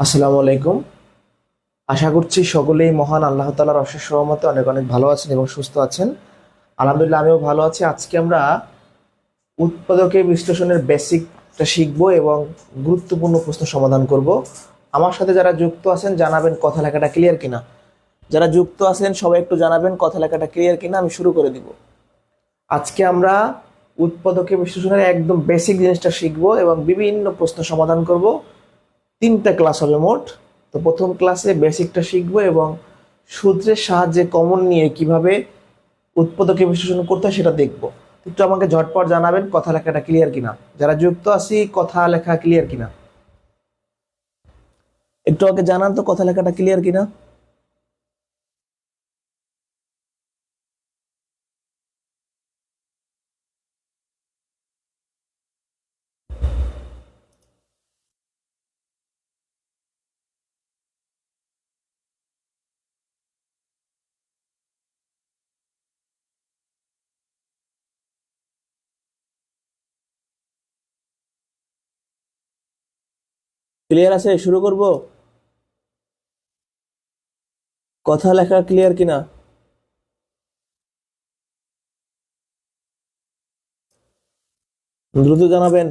আসসালামু আলাইকুম। আশা করছি সকলেই মহান আল্লাহ তাআলার অশেষ রহমতে অনেক অনেক ভালো আছেন এবং সুস্থ আছেন। আলহামদুলিল্লাহ আমিও ভালো আছি। আজকে আমরা উৎপাদকে বিশ্লেষণের বেসিকটা শিখব এবং গুরুত্বপূর্ণ প্রশ্ন সমাধান করব। আমার সাথে যারা যুক্ত আছেন জানাবেন কথা লেখাটা ক্লিয়ার কিনা। যারা যুক্ত আছেন সবাই একটু জানাবেন কথা লেখাটা ক্লিয়ার কিনা। আমি শুরু করে দিব। আজকে আমরা উৎপাদকে বিশ্লেষণের একদম বেসিক জিনিসটা শিখব এবং বিভিন্ন প্রশ্ন সমাধান করব। 3টা ক্লাস হবে মোট। তো প্রথম ক্লাসে বেসিকটা শিখবো এবং সূত্রের সাহায্যে কমন নিয়ে কিভাবে উৎপাদকে বিশ্লেষণ করতে হয় সেটা দেখবো। একটু আমাকে ঝটপট জানাবেন কথা লেখাটা ক্লিয়ার কিনা। যারা যুক্ত আছি কথা লেখা ক্লিয়ার কিনা একটু আমাকে জানান তো কথা লেখাটা ক্লিয়ার কিনা। ক্লিয়ার আছে? শুরু করব। কথা লেখা ক্লিয়ার কিনা। দ্রুত জানাবেন।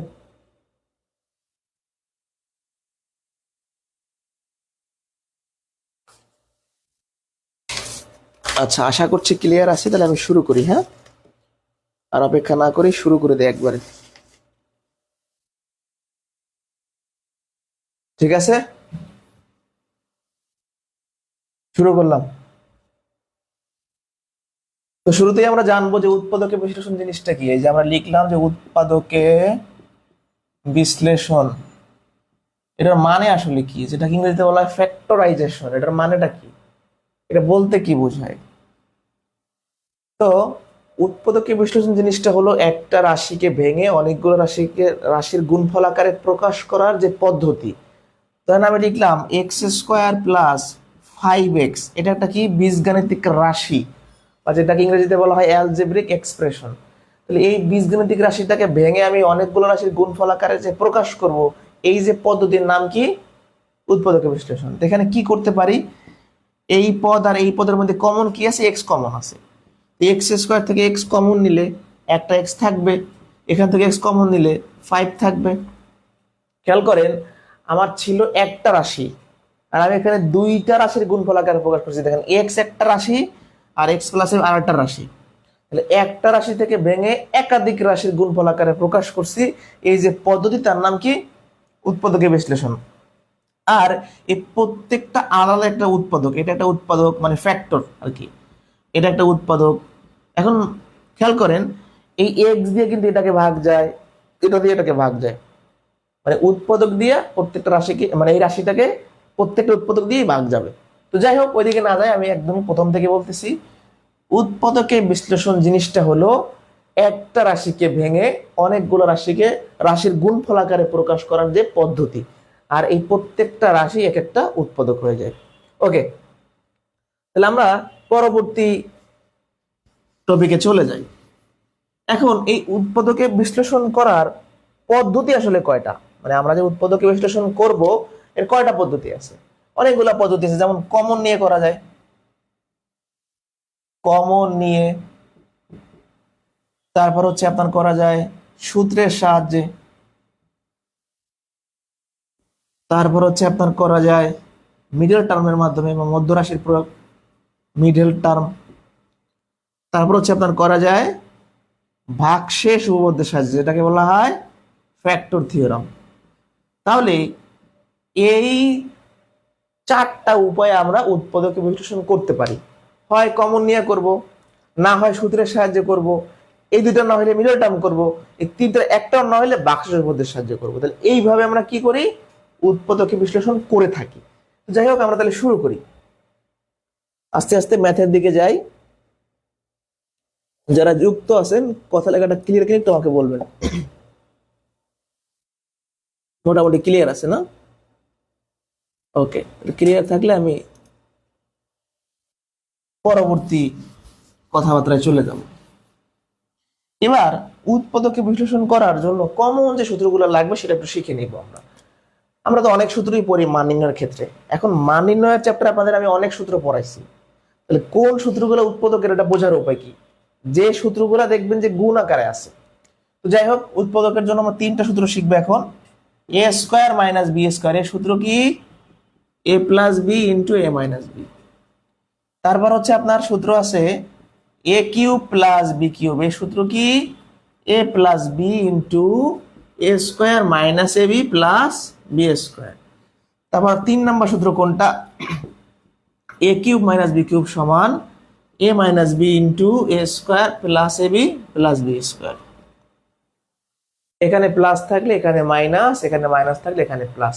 আচ্ছা, আশা করছি ক্লিয়ার আছে। তাহলে আমি শুরু করি। হ্যাঁ, আর অপেক্ষা না করি শুরু করে দিই একবারে। ঠিক আছে, শুরু করলাম। তো শুরুতেই আমরা জানবো যে উৎপাদকে বিশ্লেষণ জিনিসটা কি। এই যে আমরা লিখলাম যে উৎপাদকে বিশ্লেষণ, এটার মানে আসলে কি, যেটাকে ইংরেজিতে বলা হয় ফ্যাক্টরাইজেশন। এটার মানেটা কি, এটা বলতে কি বোঝায়? তো উৎপাদকে বিশ্লেষণ জিনিসটা হলো একটা রাশিকে ভেঙে অনেকগুলো রাশির গুণফল আকারে প্রকাশ করার যে পদ্ধতি। ধরেন আমি লিখলাম x² প্লাস 5x, এটা একটা কি বীজগাণিতিক রাশি, বা যেটাকে ইংরেজিতে বলা হয় অ্যালজেব্রিক এক্সপ্রেশন। তাহলে এই বীজগাণিতিক রাশিটাকে ভেঙে আমি অনেকগুলো রাশির গুণফল আকারে যে প্রকাশ করব, এই যে পদ্ধতির নাম কি? উৎপাদক বিশ্লেষণ। এখানে কি করতে পারি, এই পদ আর এই পদের মধ্যে কমন কি আছে? এক্স কমন আছে। x² থেকে এক্স কমন নিলে একটা এক্স থাকবে, এখান থেকে এক্স কমন নিলে 5 থাকবে। খেয়াল করেন, আমার ছিল একটা রাশি আর আমি এখানে দুইটা রাশির গুণফল আকারে প্রকাশ করছি। দেখেন এক্স একটা রাশি আর এক্স প্লাস আর একটা রাশি। তাহলে একটা রাশি থেকে ভেঙে একাধিক রাশির গুণফল আকারে প্রকাশ করছি। এই যে পদ্ধতি, তার নাম কি? উৎপাদকে বিশ্লেষণ। আর এই প্রত্যেকটা আলাদা একটা উৎপাদক। এটা একটা উৎপাদক মানে ফ্যাক্টর আর কি, এটা একটা উৎপাদক। এখন খেয়াল করেন, এই এক্স দিয়ে কিন্তু এটাকে ভাগ যায়, এটা দিয়ে এটাকে ভাগ যায়, মানে উৎপাদক দিয়ে প্রত্যেকটা রাশিকে, মানে এই রাশিটাকে প্রত্যেকটা উৎপাদক দিয়েই ভাগ যাবে। তো যাই হোক, ওইদিকে না যায়, আমি একদমই প্রথম থেকে বলতেছি। উৎপাদকে বিশ্লেষণ জিনিসটা হলো একটা রাশিকে ভেঙে অনেকগুলো রাশির গুণফল আকারে প্রকাশ করার যে পদ্ধতি। আর এই প্রত্যেকটা রাশি এক একটা উৎপাদক হয়ে যায়। ওকে, তাহলে আমরা পরবর্তী টপিকে চলে যাই। এখন এই উৎপাদকে বিশ্লেষণ করার পদ্ধতি আসলে কয়টা, মানে আমরা যে উৎপাদকে বিশ্লেষণ করব এর কয়টা পদ্ধতি আছে? অনেকগুলা পদ্ধতি আছে। যেমন কমন নিয়ে করা যায়, কমন নিয়ে। তারপর হচ্ছে আপনার করা যায় সূত্রের সাহায্যে। তারপর হচ্ছে আপনার করা যায় মিডল টার্মের মাধ্যমে বা মধ্য রাশির প্রয়োগ, মিডল টার্ম। তারপর হচ্ছে আপনার করা যায় ভাগশেষ উপপাদ্যের সাহায্যে, যেটাকে বলা হয় ফ্যাক্টর থিওরাম। তাহলে এই 4টা উপায়ে আমরা উৎপাদকে বিশ্লেষণ করতে পারি। হয় কমন নিয়ে করব, না হয় সূত্রের সাহায্যে করব, এই দুটো না হলে মিডল টার্ম করব, এই তিনটার একটাও না হলে ভাগশেষ উপপাদ্যের সাহায্যে করব। তাহলে এইভাবে আমরা কি করি? উৎপাদকে বিশ্লেষণ করে থাকি। যাই হোক, আমরা তাহলে শুরু করি। আস্তে আস্তে ম্যাথের দিকে যাই। যারা যুক্ত আছেন কথা লেখাটা ক্লিয়ার কিনা একটু আমাকে বলবেন। মোটামুটি ক্লিয়ার আছে না? ওকে, ক্লিয়ার থাকলে আমি পরবর্তী কথাবার্তায় চলে যাব। এবার উৎপাদকে বিশ্লেষণ করার জন্য কমন যে সূত্রগুলো লাগবে সেটা একটু শিখে নিব আমরা। আমরা তো অনেক সূত্রই পড়ি মান নির্ণয়ের ক্ষেত্রে। এখন মান নির্ণয়ের চ্যাপ্টারে আপনাদের আমি অনেক সূত্র পড়াইছি, তাহলে কোন সূত্রগুলো উৎপাদকের এটা বোঝার উপায় কি? যে সূত্রগুলো দেখবেন যে গুণ আকারে আছে। তো যাই হোক, উৎপাদকের জন্য আমরা তিনটা সূত্র শিখবো এখন। এ স্কোয়ার মাইনাস বি স্কোয়ার, এর সূত্র কি? এ প্লাস বি ইন্টু এ মাইনাস বি। তারপর হচ্ছে আপনার সূত্র আছে এ কিউব প্লাস বি কিউব, এর সূত্র কি? এ plus B into A square minus A B plus B square. তারপর 3 নম্বর সূত্র কোনটা? এ কিউব মাইনাস বি কিউব সমান এ minus B into A square plus A B plus B square. এখানে প্লাস থাকলে এখানে মাইনাস, এখানে মাইনাস থাকলে এখানে প্লাস।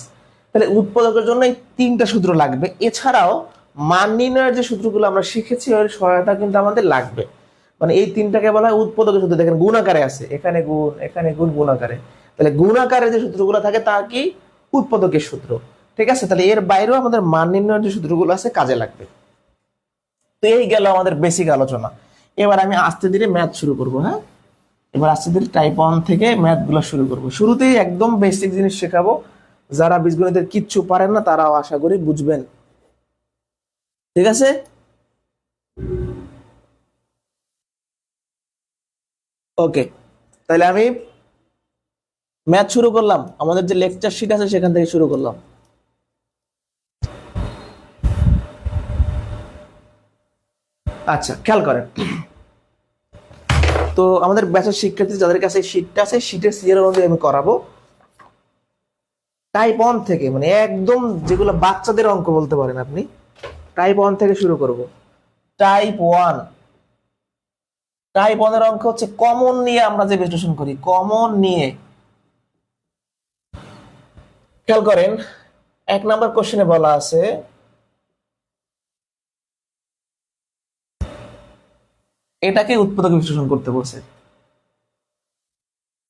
তাহলে উৎপাদকের জন্য এই 3টা সূত্র লাগবে। এছাড়াও মান নির্ণয়ের যে সূত্রগুলো আমরা শিখেছি ওর সহায়তা কিন্তু আমাদের লাগবে। মানে এই 3টাকে বলা হয় উৎপাদকের সূত্র। দেখেন গুণ আকারে আছে, এখানে গুণ, এখানে গুণ, গুণ আকারে। তাহলে গুণ আকারে যে সূত্রগুলো থাকে তা কি? উৎপাদকের সূত্র। ঠিক আছে, তাহলে এর বাইরেও আমাদের মান নির্ণয়ের যে সূত্রগুলো আছে কাজে লাগবে। তো এই গেল আমাদের বেসিক আলোচনা। এবার আমি আস্তে ধীরে ম্যাথ শুরু করব। হ্যাঁ, এবার আস্তে ধীরে টাইপ 1 থেকে ম্যাথ গুলো শুরু করবো। শুরুতেই একদম বেসিক জিনিস শেখাবো, যারা বীজগণিতের কিচ্ছু পারেন না তারাও আশা করি বুঝবেন। ঠিক আছে, ওকে। তাহলে আমি ম্যাথ শুরু করলাম। আমাদের যে লেকচার শিট আছে সেখান থেকে শুরু করলাম। আচ্ছা, খেয়াল করেন তো আমাদের ব্যাচের শিক্ষার্থী যাদের কাছে শিটটা আছে, শিটের সিরিয়াল অনুযায়ী আমি করাবো। টাইপ 1 থেকে, মানে একদম যেগুলো বাচ্চাদের অঙ্ক বলতে পারেন আপনি, টাইপ 1 থেকে শুরু করব। টাইপ 1, টাইপ 1 এর অঙ্ক হচ্ছে কমন নিয়ে আমরা যে বিশ্লেষণ করি, কমন নিয়ে। খেয়াল করেন 1 নাম্বার কোশ্চেনে বলা আছে এটাকে উৎপাদক বিশ্লেষণ করতে বলছে।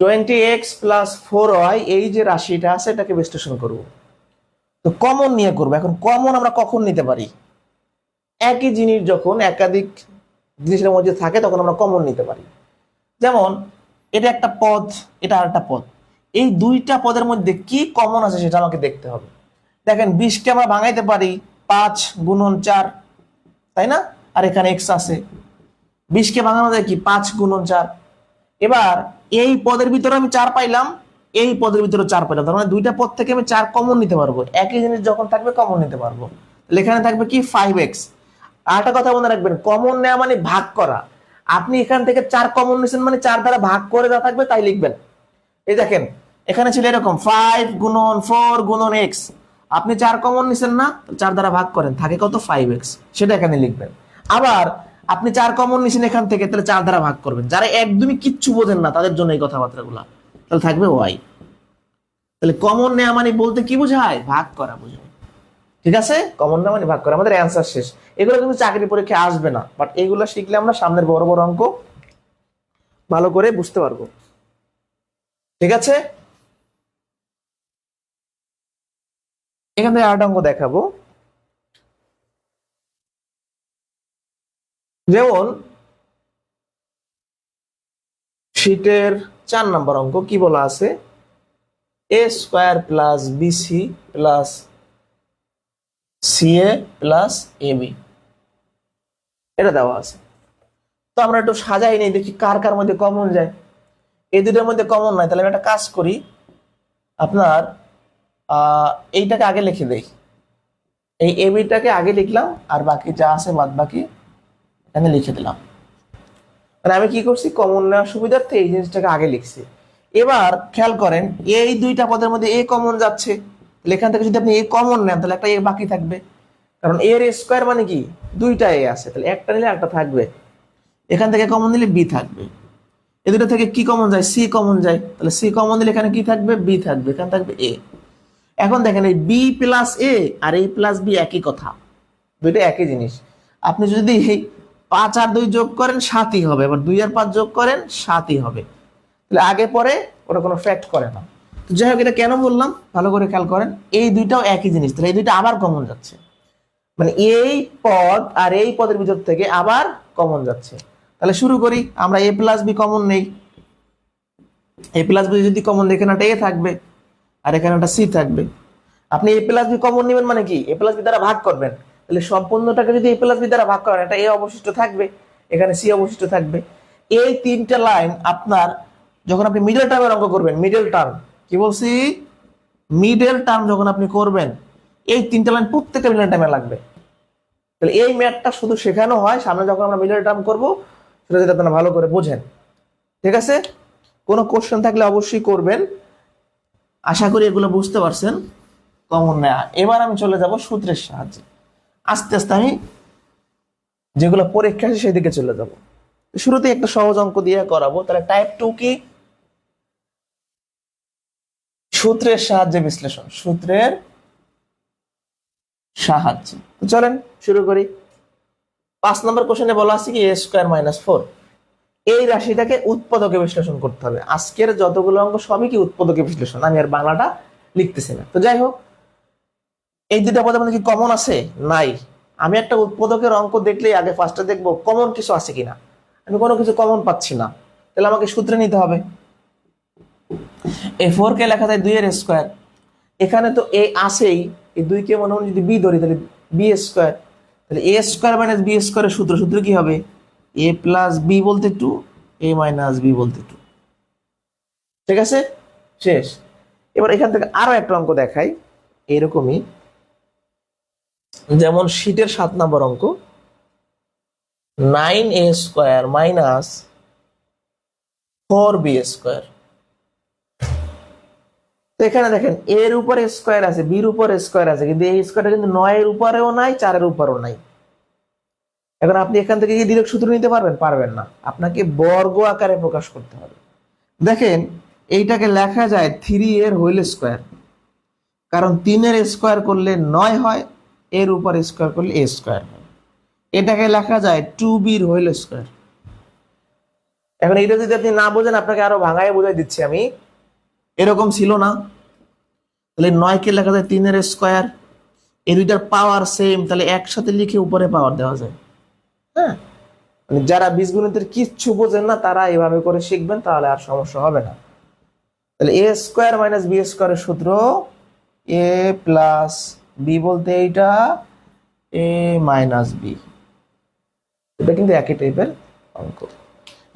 20x প্লাস 4y, এই যে রাশিটা আছে এটাকে বিশ্লেষণ করব। তো কমন নিয়ে করবো। এখন কমন আমরা কখন নিতে পারি? একই জিনিস যখন একাধিক জিনিসের মধ্যে থাকে তখন আমরা কমন নিতে পারি। যেমন এটা একটা পদ, এটা আরেকটা পদ, এই দুইটা পদের মধ্যে কি কমন আছে সেটা আমাকে দেখতে হবে। দেখেন 20কে আমরা ভাঙাইতে পারি 5 গুণন 4, তাই না? আর এখানে x আছে, 20কে ভাঙানো যায় কি 5 গুণন 4। এবার এই পদের ভিতরে আমি 4 পাইলাম, এই পদের ভিতরে 4 পাইলাম, তার মানে দুইটা পদ থেকে আমি 4 কমন নিতে পারবো। একই জিনিস যখন থাকবে কমন নিতে পারবো। তাহলে এখানে থাকবে কি 5x। আর একটা কথা মনে রাখবেন, কমন নেওয়া মানে ভাগ করা। আপনি এখান থেকে 4 কমন নিছেন মানে 4 দ্বারা ভাগ করে যা থাকবে তাই লিখবেন। এই দেখেন এখানে ছিল এরকম 5 গুণন 4 গুণন x, আপনি 4 কমন নিছেন না, 4 দ্বারা ভাগ করেন, থাকে কত? 5x, সেটা এখানে লিখবেন। আবার আপনি 4 কমন নিছেন এখান থেকে, তাহলে 4 দ্বারা ভাগ করবেন। যারা একদমই কিচ্ছু বোঝেন না তাদের জন্য এই কথাবার্তাগুলো, তাহলে থাকবে y। তাহলে কমন নেওয়া মানে বলতে কি বোঝায়? ভাগ করা বোঝায়। ঠিক আছে, কমন নেওয়া মানে ভাগ করা। আমাদের অ্যান্সার শেষ। এগুলো কিন্তু চাকরি পরীক্ষায় আসবে না, বাট এগুলো শিখলে আমরা সামনের বড় বড় অঙ্ক ভালো করে বুঝতে পারবো। ঠিক আছে, এখান থেকে আরেকটা অঙ্ক দেখাবো। যেমন শীটের 4 নম্বর অঙ্ক কি বলা আছে? A square plus BC plus CA plus AB, এটা দেওয়া আছে। তো আমরা একটু সাজাই নেই, দেখি কার কার মধ্যে কমন যায়। এই দুটোর মধ্যে কমন নাই, তাহলে আমি একটা কাজ করি, আপনার এইটাকে আগে লিখে দেই। এই এবিটাকে আগে লিখলাম, আর বাকি যা আছে বাদ বাকি এখানে লিখে দিলাম। মানে আমি কি করছি, কমন নেওয়ার সুবিধার্থে এই জিনিসটাকে আগে লিখছি। এবার খেয়াল করেন এই দুইটা পদের মধ্যে এ কমন যাচ্ছে, তাহলে এখান থেকে যদি আপনি এ কমন নেন তাহলে একটা এ বাকি থাকবে, কারণ এর স্কোয়ার মানে কি দুইটা এ আছে, তাহলে একটা নিলে একটা থাকবে। এখান থেকে কমন নিলে বি থাকবে। এই দুটো থেকে কি কমন যায়? সি কমন যায়, তাহলে সি কমন দিলে এখানে কি থাকবে? বি থাকবে, এখানে থাকবে এ। এখন দেখেন এই বি প্লাস এ আর এ প্লাস বি একই কথা, দুইটা একই জিনিস। আপনি যদি 5 আর 2 যোগ করেন 7ই হবে, আবার 2 আর 5 যোগ করেন 7ই হবে। তাহলে আগে পরে ওটা কোনো ফ্যাক্ট করে না। তো যাই হোক, এটা কেন বললাম ভালো করে খেয়াল করেন, এই দুইটাও একই জিনিস, তাহলে এই দুইটা আবার কমন যাচ্ছে, মানে এই পদ আর এই পদের ভিতর থেকে আবার কমন যাচ্ছে। তাহলে শুরু করি, আমরা এ প্লাস বি কমন নেই, এ প্লাস বি যদি কমন এখানে একটা এ থাকবে আর এখানে একটা সি থাকবে। আপনি এ প্লাস বি কমন নেবেন মানে কি, এ প্লাস বি দ্বারা ভাগ করবেন, তাহলে সম্পূর্ণটাকে যদি এ প্লাস বি দ্বারা ভাগ করেন এটা এ অবশিষ্ট থাকবে, এখানে সি অবশিষ্ট থাকবে। এই তিনটা লাইন আপনার যখন আপনি মিডল টার্মের অঙ্ক করবেন, মিডল টার্ম কি বলছি, মিডল টার্ম যখন আপনি করবেন এই তিনটা লাইন প্রত্যেকটা মিডল টার্মে লাগবে। তাহলে এই ম্যাথটা শুধু শেখানো হয়, সামনে যখন আমরা মিডল টার্ম করবো সেটা যদি আপনারা ভালো করে বোঝেন। ঠিক আছে, কোনো কোশ্চেন থাকলে অবশ্যই করবেন। আশা করি এগুলো বুঝতে পারছেন। কমন নেয়া, এবার আমি চলে যাব সূত্রের সাহায্যে। আস্তে আস্তে আমি যেগুলো পরীক্ষা আছে সেদিকে চলে যাব। শুরুতে একটা সহজ অঙ্ক দিয়ে করাবো। তাহলে টাইপ 2 কি, সূত্রের সাহায্যে বিশ্লেষণ, সূত্রের সাহায্যে। তো চলেন শুরু করি। 5 নম্বর কোশ্চেনে বলা আছে কি a² - 4, এই রাশিটাকে উৎপাদকে বিশ্লেষণ করতে হবে। আজকের যতগুলো অঙ্ক সবই কি উৎপাদকে বিশ্লেষণ, আমি আর বাংলাটা লিখতেছি না। তো যাই হোক, এই দুটা পদের মধ্যে কি কমন আছে? নাই। আমি একটা উৎপাদকের অঙ্ক দেখলেই আগে ফার্স্টে দেখবো কমন কিছু আছে কিনা। আমি কোনো কিছু কমন পাচ্ছি না, তাহলে আমাকে সূত্রে নিতে হবে। এই 4 কে লেখা যায় 2 এর স্কয়ার, এখানে তো এ আসেই, এই 2 কে মনে মনে যদি বি ধরি তাহলে b², তাহলে a² - b² এর সূত্র কি হবে, a + b বলতে 2, a - b বলতে 2। ঠিক আছে, শেষ। এবার এখান থেকে আরো একটা অঙ্ক দেখাই এরকমই, যেমন শীটের 7 নম্বর অঙ্ক, 9a² - 4b²। তো এখানে দেখেন এর উপরে স্কয়ার আছে, বির উপরে স্কয়ার আছে, কিন্তু এই স্কয়ারটা কিন্তু 9 এর উপরেও নাই, 4 এর উপরেও নাই। এখন আপনি এখান থেকে কি ডিরেক্ট সূত্র নিতে পারবেন? পারবেন না, আপনাকে বর্গ আকারে প্রকাশ করতে হবে। দেখেন এইটাকে লেখা যায় 3 এর হোল স্কয়ার, কারণ 3 এর স্কয়ার করলে 9 হয়, এর উপর স্কয়ার করলে a² হয়। এটাকে লেখা যায় 2b এর হোল স্কয়ার। এখন এটা যদি আপনি না বোঝেন, আপনাকে আরো ভাঙায় বোঝাই দিচ্ছি আমি। এরকম ছিল না, তাহলে 9 কে লেখা যায় 3 এর স্কয়ার, এই দুইটার পাওয়ার সেম, তাহলে একসাথে লিখে উপরে পাওয়ার দেওয়া যায়। হ্যাঁ, মানে যারা বীজগণিতের কিচ্ছু বোঝেন না তারা এভাবে করে শিখবেন, তাহলে আর সমস্যা হবে না। তাহলে a² - b² এর সূত্র a + b বলতে এইটা, a - b। এটা কিন্তু একই টাইপের অঙ্ক।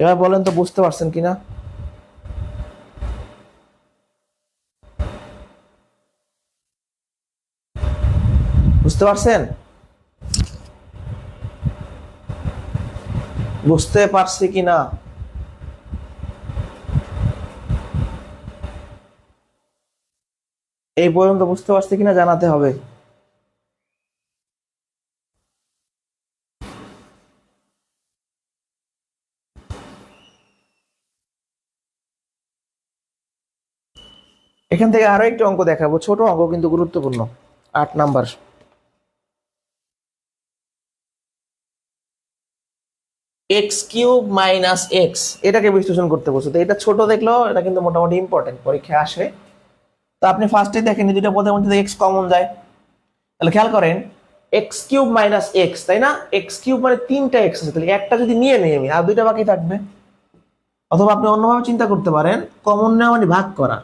এবার বলেন তো বুঝতে পারছেন কিনা? বুঝতে পারছেন? বুঝতে পারছি কিনা? এই পর্যন্ত বুঝতে পারছি কিনা জানাতে হবে। এখান থেকে আরো একটা অঙ্ক দেখাবো, ছোট অঙ্ক কিন্তু গুরুত্বপূর্ণ। 8 নাম্বার, x³ - x, এটাকে বিশ্লেষণ করতে বলছো। তো এটা ছোট দেখলো, এটা কিন্তু মোটামুটি ইম্পর্টেন্ট, পরীক্ষায় আসে। তো আপনি ফার্স্টে দেখেন এই দুইটা পদের মধ্যে x কমন যায়, তাহলে খেয়াল করেন x³ - x, তাই না? x³ মানে 3টা x আছে, তাহলে একটা যদি নিয়ে নেই আমি, আর দুইটা বাকি থাকবে। অথবা আপনি অন্যভাবে চিন্তা করতে পারেন, কমন নেওয়া মানে ভাগ করা।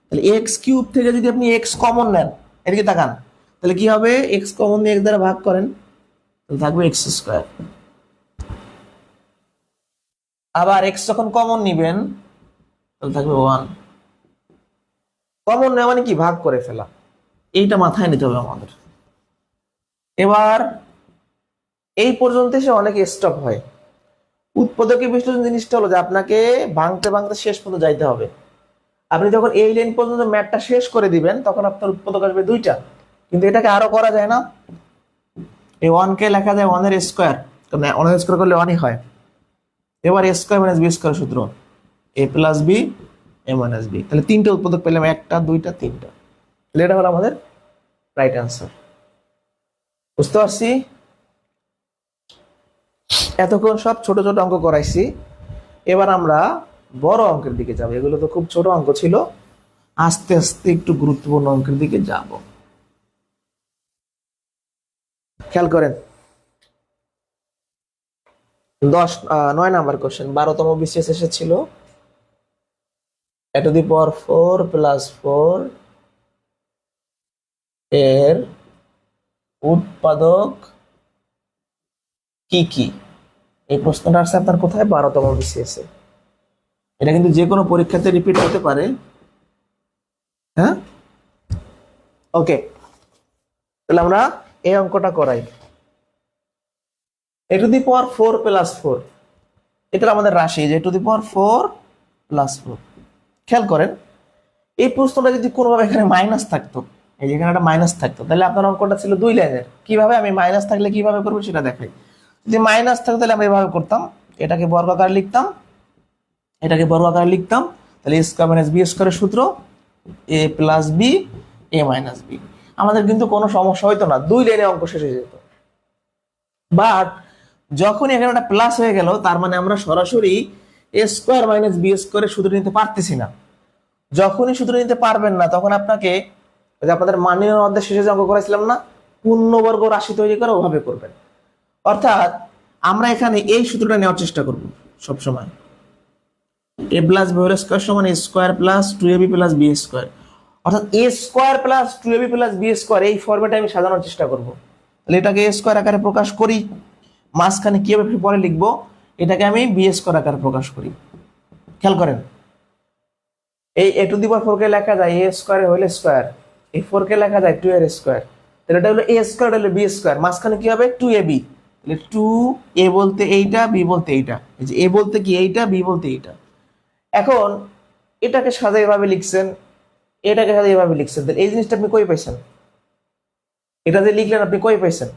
তাহলে x³ থেকে যদি আপনি x কমন নেন, এদিকে তাকান, তাহলে কি হবে, x কমন নিয়ে x দ্বারা ভাগ করেন, তাহলে থাকবে x²। আবার x যখন কমন নিবেন তাহলে থাকবে 1। কমন নেওয়া মানে কি, ভাগ করে ফেলা, এইটা মাথায় নিতে হবে আমাদের। এবার এই পর্যন্ত এসে অনেকে স্টপ হয়। উৎপাদকে বিশ্লেষণ জিনিসটা হলো যে আপনাকে ভাঙতে ভাঙতে শেষ পর্যন্ত যাইতে হবে। আপনি যখন এই লাইন পর্যন্ত ম্যাথটা শেষ করে দিবেন তখন আপনার উৎপাদক আসবে 2টা, কিন্তু এটাকে আরো করা যায় না। এই 1 কে লেখা যায় 1 এর স্কয়ার, কারণ 1 এর স্কয়ার করলে 1ই হয়। এবার a² - b² সূত্র a + b, a - b, তাহলে 3টে উৎপাদক পেলাম, 1টা 2টা 3টা। তাহলে এটা হলো আমাদের রাইট অ্যান্সার। বুঝতে পারছি? এতক্ষণ সব ছোট ছোট অঙ্ক করাইছি, এবার আমরা বড় অঙ্কের দিকে যাব। এগুলো তো খুব ছোট অঙ্ক ছিল, আস্তে আস্তে একটু গুরুত্বপূর্ণ অঙ্কের দিকে যাব। খেয়াল করেন 9 নাম্বার কোশ্চেন, 12তম বিসিএস এসেছিল। এ টু দি পাওয়ার 4 প্লাস 4 এর উৎপাদক কি কি? এই প্রশ্নটা আসছে আপনার কোথায়? 12তম BCS এ। এটা কিন্তু যে কোনো পরীক্ষাতে রিপিট হতে পারে। হ্যাঁ, ওকে, তাহলে আমরা এই অঙ্কটা করাই। এ টু দি পাওয়ার 4 প্লাস 4, এটা আমাদের রাশি, যে টু দি পাওয়ার 4 প্লাস 4। খেয়াল করেন, এই প্রশ্নটা যদি কোনোভাবে এখানে মাইনাস থাকতো, এই যেখানে একটা মাইনাস থাকতো, তাহলে আপনার অঙ্কটা ছিল 2 লাইনের। কিভাবে? আমি মাইনাস থাকলে কিভাবে করবো সেটা দেখাই। যদি মাইনাস থাকতো তাহলে আমরা এভাবে করতাম, এটাকে বর্গাকার লিখতাম, এটাকে বর্গাকার লিখতাম, তাহলে এ স্কয়ার মাইনাস বি স্কয়ারের সূত্র A plus B A minus B. আমাদের কিন্তু কোনো সমস্যা হইতো না, 2 লাইনে অঙ্ক শেষ হয়ে যেত। বাট যখন এখানে একটা প্লাস হয়ে গেল, তার মানে আমরা সরাসরি এ স্কয়ার মাইনাস বি স্কয়ারের সূত্র নিতে পারতেছি না। যখনই সূত্র নিতে পারবেন না, তখন আপনাকে ওই যে আপনাদের মান নির্ণয় অধ্যায় শেষে যে অঙ্ক করেছিলাম না, পূর্ণবর্গ রাশি তৈরি করে ওভাবে করবেন। অর্থাৎ আমরা এখানে এই সূত্রটা নেওয়ার চেষ্টা করব সবসময়, A plus B whole square সমান A square plus 2ab plus B square. অর্থাৎ A square plus 2ab plus B square, এই ফরম্যাটে আমি সাজানোর চেষ্টা করব। তাহলে এটাকে এ স্কয়ার আকারে প্রকাশ করি, মাঝখানে কিভাবে পরে লিখবো, এটাকে আমি বি স্কয়ার আকারে প্রকাশ করি। খেয়াল করেন, এই এ টু দি পাওয়ার 4 কে লেখা যায় এ স্কয়ার হোল স্কয়ার, এই 4 কে লেখা যায় 2 এর স্কয়ার। তাহলে এটা হলো এ স্কয়ার, হলো বি স্কয়ার, মাঝখানে কি হবে 2ab। তাহলে 2a বলতে এইটা, বি বলতে এইটা, এই যে এ বলতে কি এইটা, বি বলতে এইটা। এখন এটাকে সাজাই এভাবে লিখছেন, এটাকে সাজাই এভাবে লিখছেন, তাহলে এই জিনিসটা আপনি কই পাইছেন? এটা যে লিখলেন আপনি কই পাইছেন?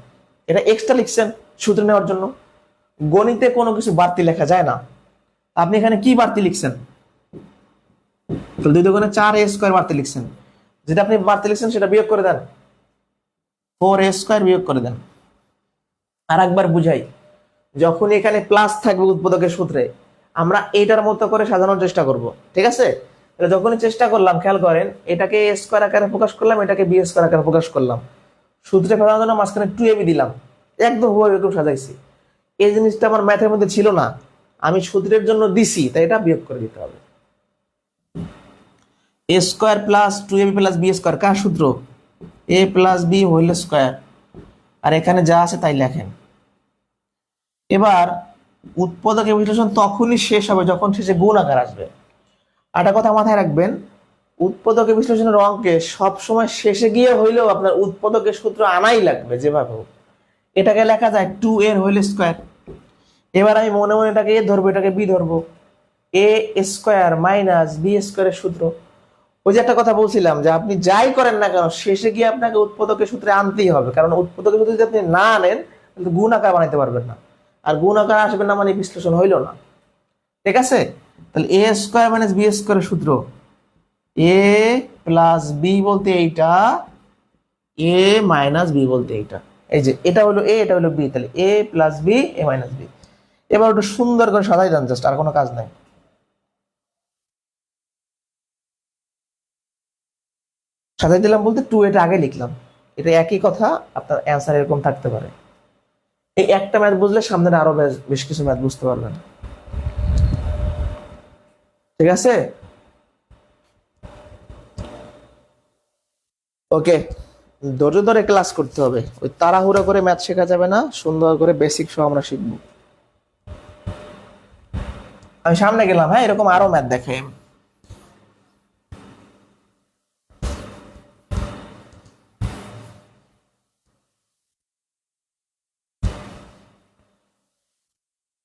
এটা এক্সট্রা লিখছেন সূত্র নেওয়ার জন্য। গণিতে কোনো কিছু বাড়তি লেখা যায় না। আপনি এখানে কি বাড়তি লিখছেন? তো 2 দুগুণে 4 এ স্কয়ার বাড়তি লিখছেন, যেটা আপনি বাড়তি লিখছেন সেটা বিয়োগ করে দেন, 4 এ স্কয়ার বিয়োগ করে দেন। আর একবার বুঝাই, যখন এখানে প্লাস থাকবে উৎপাদকের সূত্রে, আমরা এইটার মতো করে সাজানোর চেষ্টা করব, ঠিক আছে? তাহলে যখনই চেষ্টা করলাম, খেয়াল করেন, এটাকে এ স্কয়ার আকারে প্রকাশ করলাম, এটাকে বি স্কয়ার আকারে প্রকাশ করলাম, সূত্রে ফেলানোর জন্য মাঝখানে 2ab দিলাম, একদম হুবহু এরকম সাজাইছি। এই জিনিসটা আমার ম্যাথের মধ্যে ছিল না, আমি সূত্রের জন্য দিছি, তাই এটা বিয়োগ করে দিতে হবে। A square plus 2ab plus B square কার সূত্র? A plus B whole square. আর এখানে যা আছে তাই লেখেন। এবার উৎপাদকের বিশ্লেষণ তখনই শেষ হবে যখন শেষে গুণ আকার আসবে। একটা কথা মাথায় রাখবেন, উৎপাদকের বিশ্লেষণের অঙ্কে সবসময় শেষে গিয়ে হইলেও আপনার উৎপাদকের সূত্র আনাই লাগবে যেভাবে হোক। এটাকে লেখা যায় 2 এর হোল স্কয়ার। এবার আমি মনে মনে এটাকে এ ধরবো, এটাকে বি ধরবো, এ স্কয়ার মাইনাস বি স্কয়ারের সূত্র। ওই যে একটা কথা বলছিলাম যে আপনি যাই করেন না কেন, শেষে গিয়ে আপনাকে উৎপাদকের সূত্রে আনতেই হবে, কারণ উৎপাদকের সূত্রে যদি আপনি না আনেন তাহলে গুণ আকার বানাইতে পারবেন না, আর গুণ আকার আসবে না মানে বিশ্লেষণ হইল না, ঠিক আছে? তাহলে এ স্কয়ার মাইনাস বি স্কয়ারের সূত্র এ প্লাস বি বলতে এইটা, এ মাইনাস বি বলতে এইটা। এই যে এটা হলো এ, এটা হলো বি, তাহলে এ plus B A minus B. এবার ওটা সুন্দর করে সাজাই দেন, জাস্ট, আর কোনো কাজ নাই। সাজাই দিলাম বলতে 2 এটা আগে লিখলাম, এটা একই কথা, আপনার অ্যান্সার এরকম থাকতে পারে। এই একটা ম্যাথ বুঝলে সামনে আরো বেশ কিছু ম্যাথ বুঝতে পারবেন, ঠিক আছে? ওকে, ধৈর্য ধরে ক্লাস করতে হবে, ওই তাড়াহুড়ো করে ম্যাথ শেখা যাবে না, সুন্দর করে বেসিক সহ আমরা শিখবো। আমি সামনে গেলাম, হ্যাঁ, এরকম আরো ম্যাথ দেখে।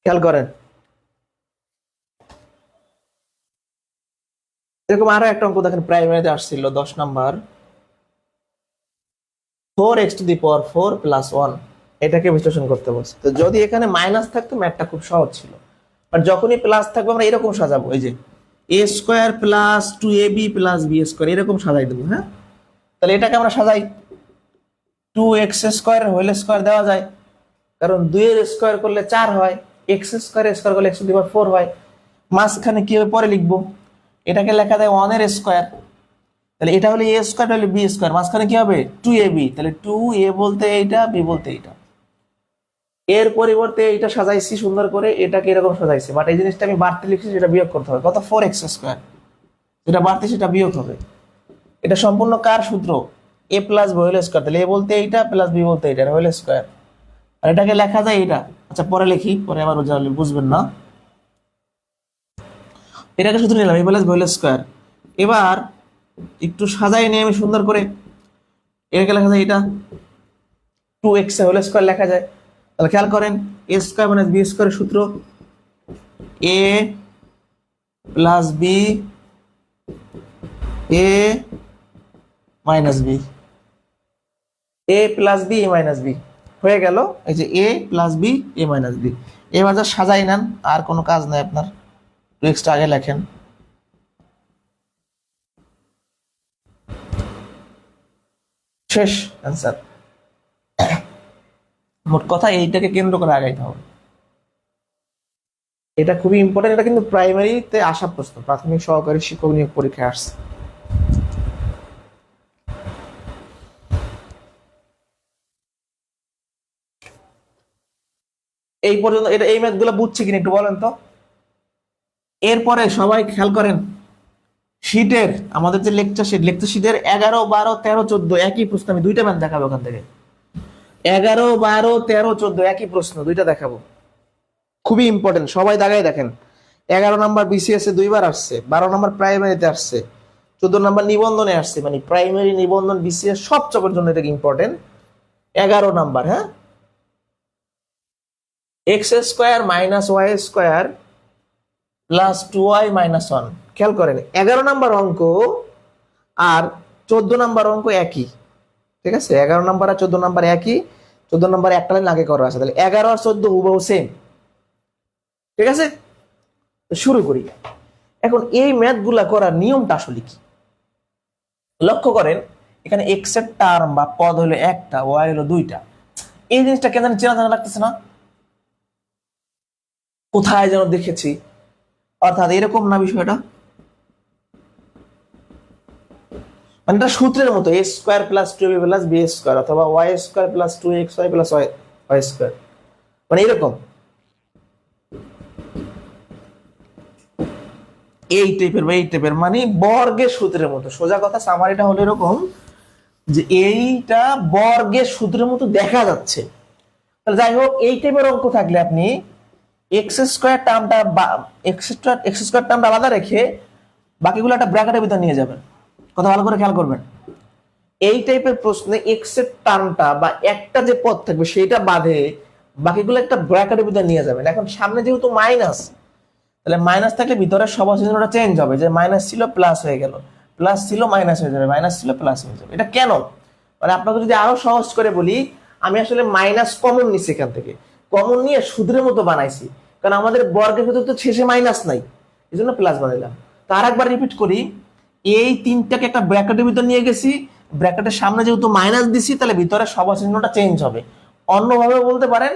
খেয়াল করেন, এরকম আরো একটা অঙ্ক দেখেন, প্রাইমারিতে আসছিল 10 number, 4x to the power 4 plus 1, এটাকে বিশ্লেষণ করতে বলছে। তো যদি এখানে মাইনাস থাকতো ম্যাথটা খুব সহজ ছিল, আর যখনই প্লাস থাকবে আমরা এরকম সাজাবো, এই যে A square plus 2ab plus B square, এরকম সাজাই দেবো। হ্যাঁ, তাহলে এটাকে আমরা সাজাই 2x স্কয়ার হোল স্কয়ার দেওয়া যায়, কারণ 2 এর স্কয়ার করলে 4 হয়, x স্কয়ার স্কয়ার করলে x টু দি পাওয়ার 4 হয়। মাঝখানে কি হবে পরে লিখবো, এটাকে লেখা যায় 1 এর স্কয়ার, তাহলে এটা হলো এ স্কয়ার, হলো বি স্কয়ার, মাঝখানে কি হবে 2ab, তাহলে 2a বলতে এইটা, বি বলতে এইটা। এর পরিবর্তে এইটা সাজাইছি সুন্দর করে, এটাকে এরকম সাজাইছি, বাট এই জিনিসটা আমি বাড়তি লিখছি, সেটা বিয়োগ করতে হবে, কত 4x স্কয়ার। যেটা বাড়তি সেটা বিয়োগ হবে। এটা সম্পূর্ণ কার সূত্র? A plus B whole square. তাহলে এ বলতে এইটা প্লাস বি বলতে এইটা হোল স্কয়ার। আর এটাকে লেখা যায় এটা, আচ্ছা পরে লিখি, পরে আবার বুঝবেন না। এটাকে শুধু নিলাম এ প্লাস বি হোল স্কয়ার। এবার একটু সাজাই নিয়ে আমি সুন্দর করে এটাকে লেখা যায় এটা 2x হোল স্কয়ার লেখা যায়। তাহলে খেয়াল করেন এ স্কয়ার মাইনাস বি স্কয়ারের সূত্র A plus B A minus B, A plus B A minus B হয়ে গেল। এই যে এ plus B A minus B. এবার যা সাজাই নেন, আর কোনো কাজ নাই আপনার, 2x আগে লেখেন। শেষ অ্যান্সার। মোট কথা এইটাকে কেন্দ্র করে আগাইতে হবে, এটা খুবই ইম্পর্টেন্ট। এটা কিন্তু প্রাইমারিতে আসা প্রশ্ন, প্রাথমিক সহকারী শিক্ষক নিয়োগ পরীক্ষায় আসছে। এই পর্যন্ত এটা এই ম্যাথগুলো বুঝছে কিনা একটু বলেন তো। এরপরে সবাই খেয়াল করেন, শীটের আমাদের যে লেকচার শীটের 11, 12, 13, 14 একই প্রশ্ন। আমি দুইটা ম্যাথ দেখাবো ওখান থেকে। 11, 12, 13, 14 একই প্রশ্ন, দুইটা দেখাবো, খুবই ইম্পর্টেন্ট। সবাই দাগাই দেখেন। 11 নম্বর বিসিএস এ দুইবার আসছে, 12 নম্বর প্রাইমারিতে আসছে, 14 নম্বর নিবন্ধনে আসছে। মানে প্রাইমারি, নিবন্ধন, বিসিএস সব চপের জন্য এটা ইম্পর্টেন্ট। 11 নাম্বার, হ্যাঁ, X square minus Y square plus 2y minus 1। খেয়াল করেন 11 নাম্বার অঙ্ক আর 14 নাম্বার অঙ্ক একই, ঠিক আছে? 11 নাম্বার আর 14 নাম্বার একই, 14 নাম্বার একটা লাইন আগে করা আছে। তাহলে 11 আর 14 হুবহু সেম, ঠিক আছে? শুরু করি। এখন এই ম্যাথগুলা করার নিয়মটা আসলে কি? লক্ষ্য করেন এখানে এক্স এর টার্ম বা পদ হলো একটা, ওয়াই হলো দুইটা। এই জিনিসটা কেন চেনা জানা লাগতেছে না? কোথায় যেন দেখেছি। অর্থাৎ এরকম না বিষয়টা, মানে এটা সূত্রের মতো, A square plus 2b plus B square, অথবা Y square plus 2xy plus Y square, মানে এরকম এই টাইপের মানে বর্গের সূত্রের মতো। সোজা কথা, সামারিটা হলো এরকম যে এইটা বর্গের সূত্রের মতো দেখা যাচ্ছে। তাহলে যাই হোক, এই টাইপের অঙ্ক থাকলে আপনি এক্স স্কোয়ার টার্মটা আলাদা রেখে বাকিগুলো একটা ব্র্যাকেটের ভিতর নিয়ে যাবেন। কথা ভালো করে খেয়াল করবেন। এই টাইপের প্রশ্নে এক্স এর টার্মটা বা একটা যে পদ থাকবে সেটা বাদে বাকিগুলো একটা ব্র্যাকেটের ভিতর নিয়ে যাবেন। এখন সামনে যেহেতু মাইনাস, তাহলে মাইনাস থাকলে ভিতরে সবার চিহ্নটা চেঞ্জ হবে, যে মাইনাস ছিল প্লাস হয়ে গেল, প্লাস ছিল মাইনাস হয়ে যাবে, মাইনাস ছিল প্লাস হয়ে যাবে। এটা কেন? মানে আপনাকে যদি আরো সহজ করে বলি, আমি আসলে মাইনাস কমন নিছি, এখান থেকে কমন নিয়ে সূত্রের মতো বানাইছি, কারণ আমাদের বর্গের ভিতরে তো শেষে মাইনাস নাই, এই জন্য প্লাস বানাইলাম। তার একবার রিপিট করি, এই তিনটাকে একটা ব্র্যাকেটের ভিতর নিয়ে গেছি, ব্র্যাকেটের সামনে যেহেতু মাইনাস দিছি, তাহলে ভিতরে সবার চিহ্নটা চেঞ্জ হবে। অন্যভাবে বলতে পারেন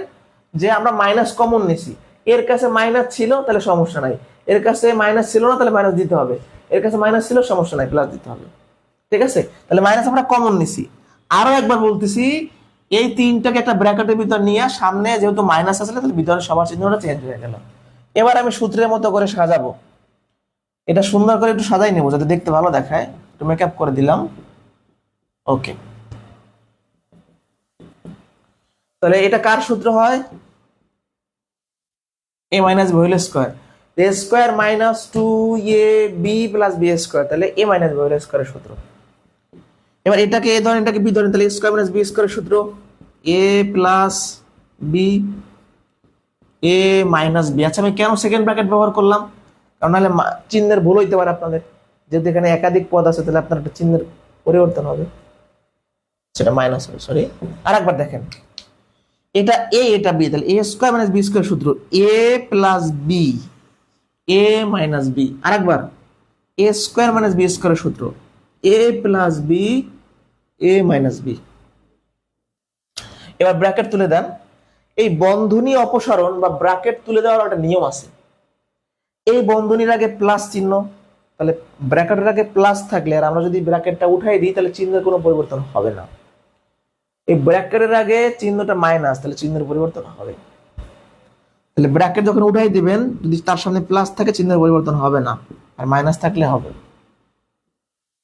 যে আমরা মাইনাস কমন নিছি, এর কাছে মাইনাস ছিল তাহলে সমস্যা নাই, এর কাছে মাইনাস ছিল না তাহলে মাইনাস দিতে হবে, এর কাছে মাইনাস ছিল সমস্যা নাই, প্লাস দিতে হবে, ঠিক আছে? তাহলে মাইনাস আমরা কমন নিছি। আরো একবার বলতেছি, এই তিনটাকে একটা ব্র্যাকেটের ভিতর নিয়ে সামনে যেহেতু মাইনাস আসলে, তাহলে ভিতরে সবার চিহ্নটা চেঞ্জ হয়ে গেল। এবার আমি সূত্রের মতো করে সাজাবো, এটা সুন্দর করে একটু সাজাই নেবো যাতে দেখতে ভালো দেখায়। একটু মেকআপ করে দিলাম, ওকে। তাহলে এটা কার সূত্র হয়? A minus B whole square, A square minus 2ab plus B square, তাহলে এ মাইনাস বি হোল স্কোয়ারের সূত্র। এবার এটাকে এ ধরেন, এটাকে বি ধরেন, তাহলে স্কোয়ার মাইনাস বি স্কোয়ারের সূত্র A plus B A minus B. আচ্ছা, আমি কেন সেকেন্ড ব্র্যাকেট ব্যবহার করলাম? কারণ নাহলে চিহ্নের ভুল হইতে পারে আপনাদের, যেহেতু এখানে একাধিক পদ আছে, তাহলে আপনার একটা চিহ্নের পরিবর্তন হবে, সেটা মাইনাস হবে, সরি। আর একবার দেখেন, এটা এ এটা বি, তাহলে এ স্কোয়ার মাইনাস বি স্কোয়ার সূত্র A plus B A minus B. আরেকবার এ স্কোয়ার মাইনাস বি স্কোয়ারের সূত্র A plus B A minus B. এবার ব্র্যাকেট তুলে দেন। এই বন্ধনী অপসারণ বা ব্র্যাকেট তুলে দেওয়ার একটা নিয়ম আছে। এই বন্ধনীর আগে প্লাস চিহ্ন, তাহলে ব্র্যাকেটের আগে প্লাস থাকলে আর আমরা যদি ব্র্যাকেটটা উঠাই দিই, তাহলে চিহ্নের কোনো পরিবর্তন হবে না। এই ব্র্যাকেটের আগে চিহ্নটা মাইনাস, তাহলে চিহ্নের পরিবর্তন হবে। তাহলে ব্র্যাকেট যখন উঠাই দিবেন, যদি তার সামনে প্লাস থাকে চিহ্নের পরিবর্তন হবে না, আর মাইনাস থাকলে হবে।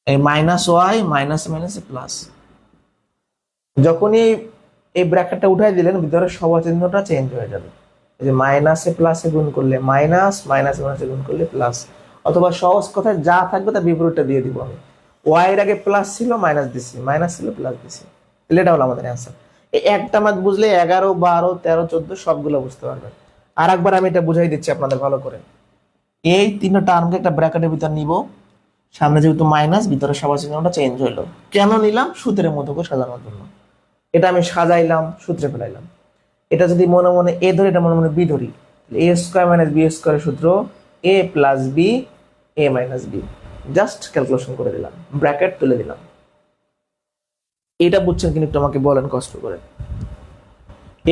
এই minus Y minus minus plus, যখনই এই ব্র্যাকেটটা উঠাই দিলেন ভিতরে সবার চিহ্নটা চেঞ্জ হয়ে যাবে। এই যে মাইনাসে প্লাসে গুণ করলে মাইনাস, মাইনাস মাইনাসে গুণ করলে প্লাস, অথবা সহজ কথায় যা থাকবে তার বিপরীতটা দিয়ে দিব আমি। ওয়াই এর আগে প্লাস ছিল মাইনাস দিছি, মাইনাস ছিল প্লাস দিছি, তাহলে এটা হলো আমাদের অ্যান্সার। এই একটা মাত বুঝলে 11, 12, 13, 14 সবগুলো বুঝতে পারবেন। আর একবার আমি এটা বুঝাই দিচ্ছি আপনাদের ভালো করে। এই তিনটা টার্মকে একটা ব্র্যাকেটের ভিতর নিব, সামনে যেহেতু মাইনাস ভিতরে সবার চিহ্নটা চেঞ্জ হইলো, কেন নিলাম? সূত্রের মতো করে সাজানোর জন্য। এটা আমি সাজাইলাম, সূত্রে ফেলাইলাম। এটা যদি মনে মনে এ ধরি, এটা মনে মনে বি ধরি, এ স্কোয়ার মাইনাস বি স্কোয়ারের সূত্র A plus B A minus B, just calculation করে দিলাম, ব্র্যাকেট তুলে দিলাম। এটা বুঝছেন কিনা একটু আমাকে বলেন কষ্ট করে,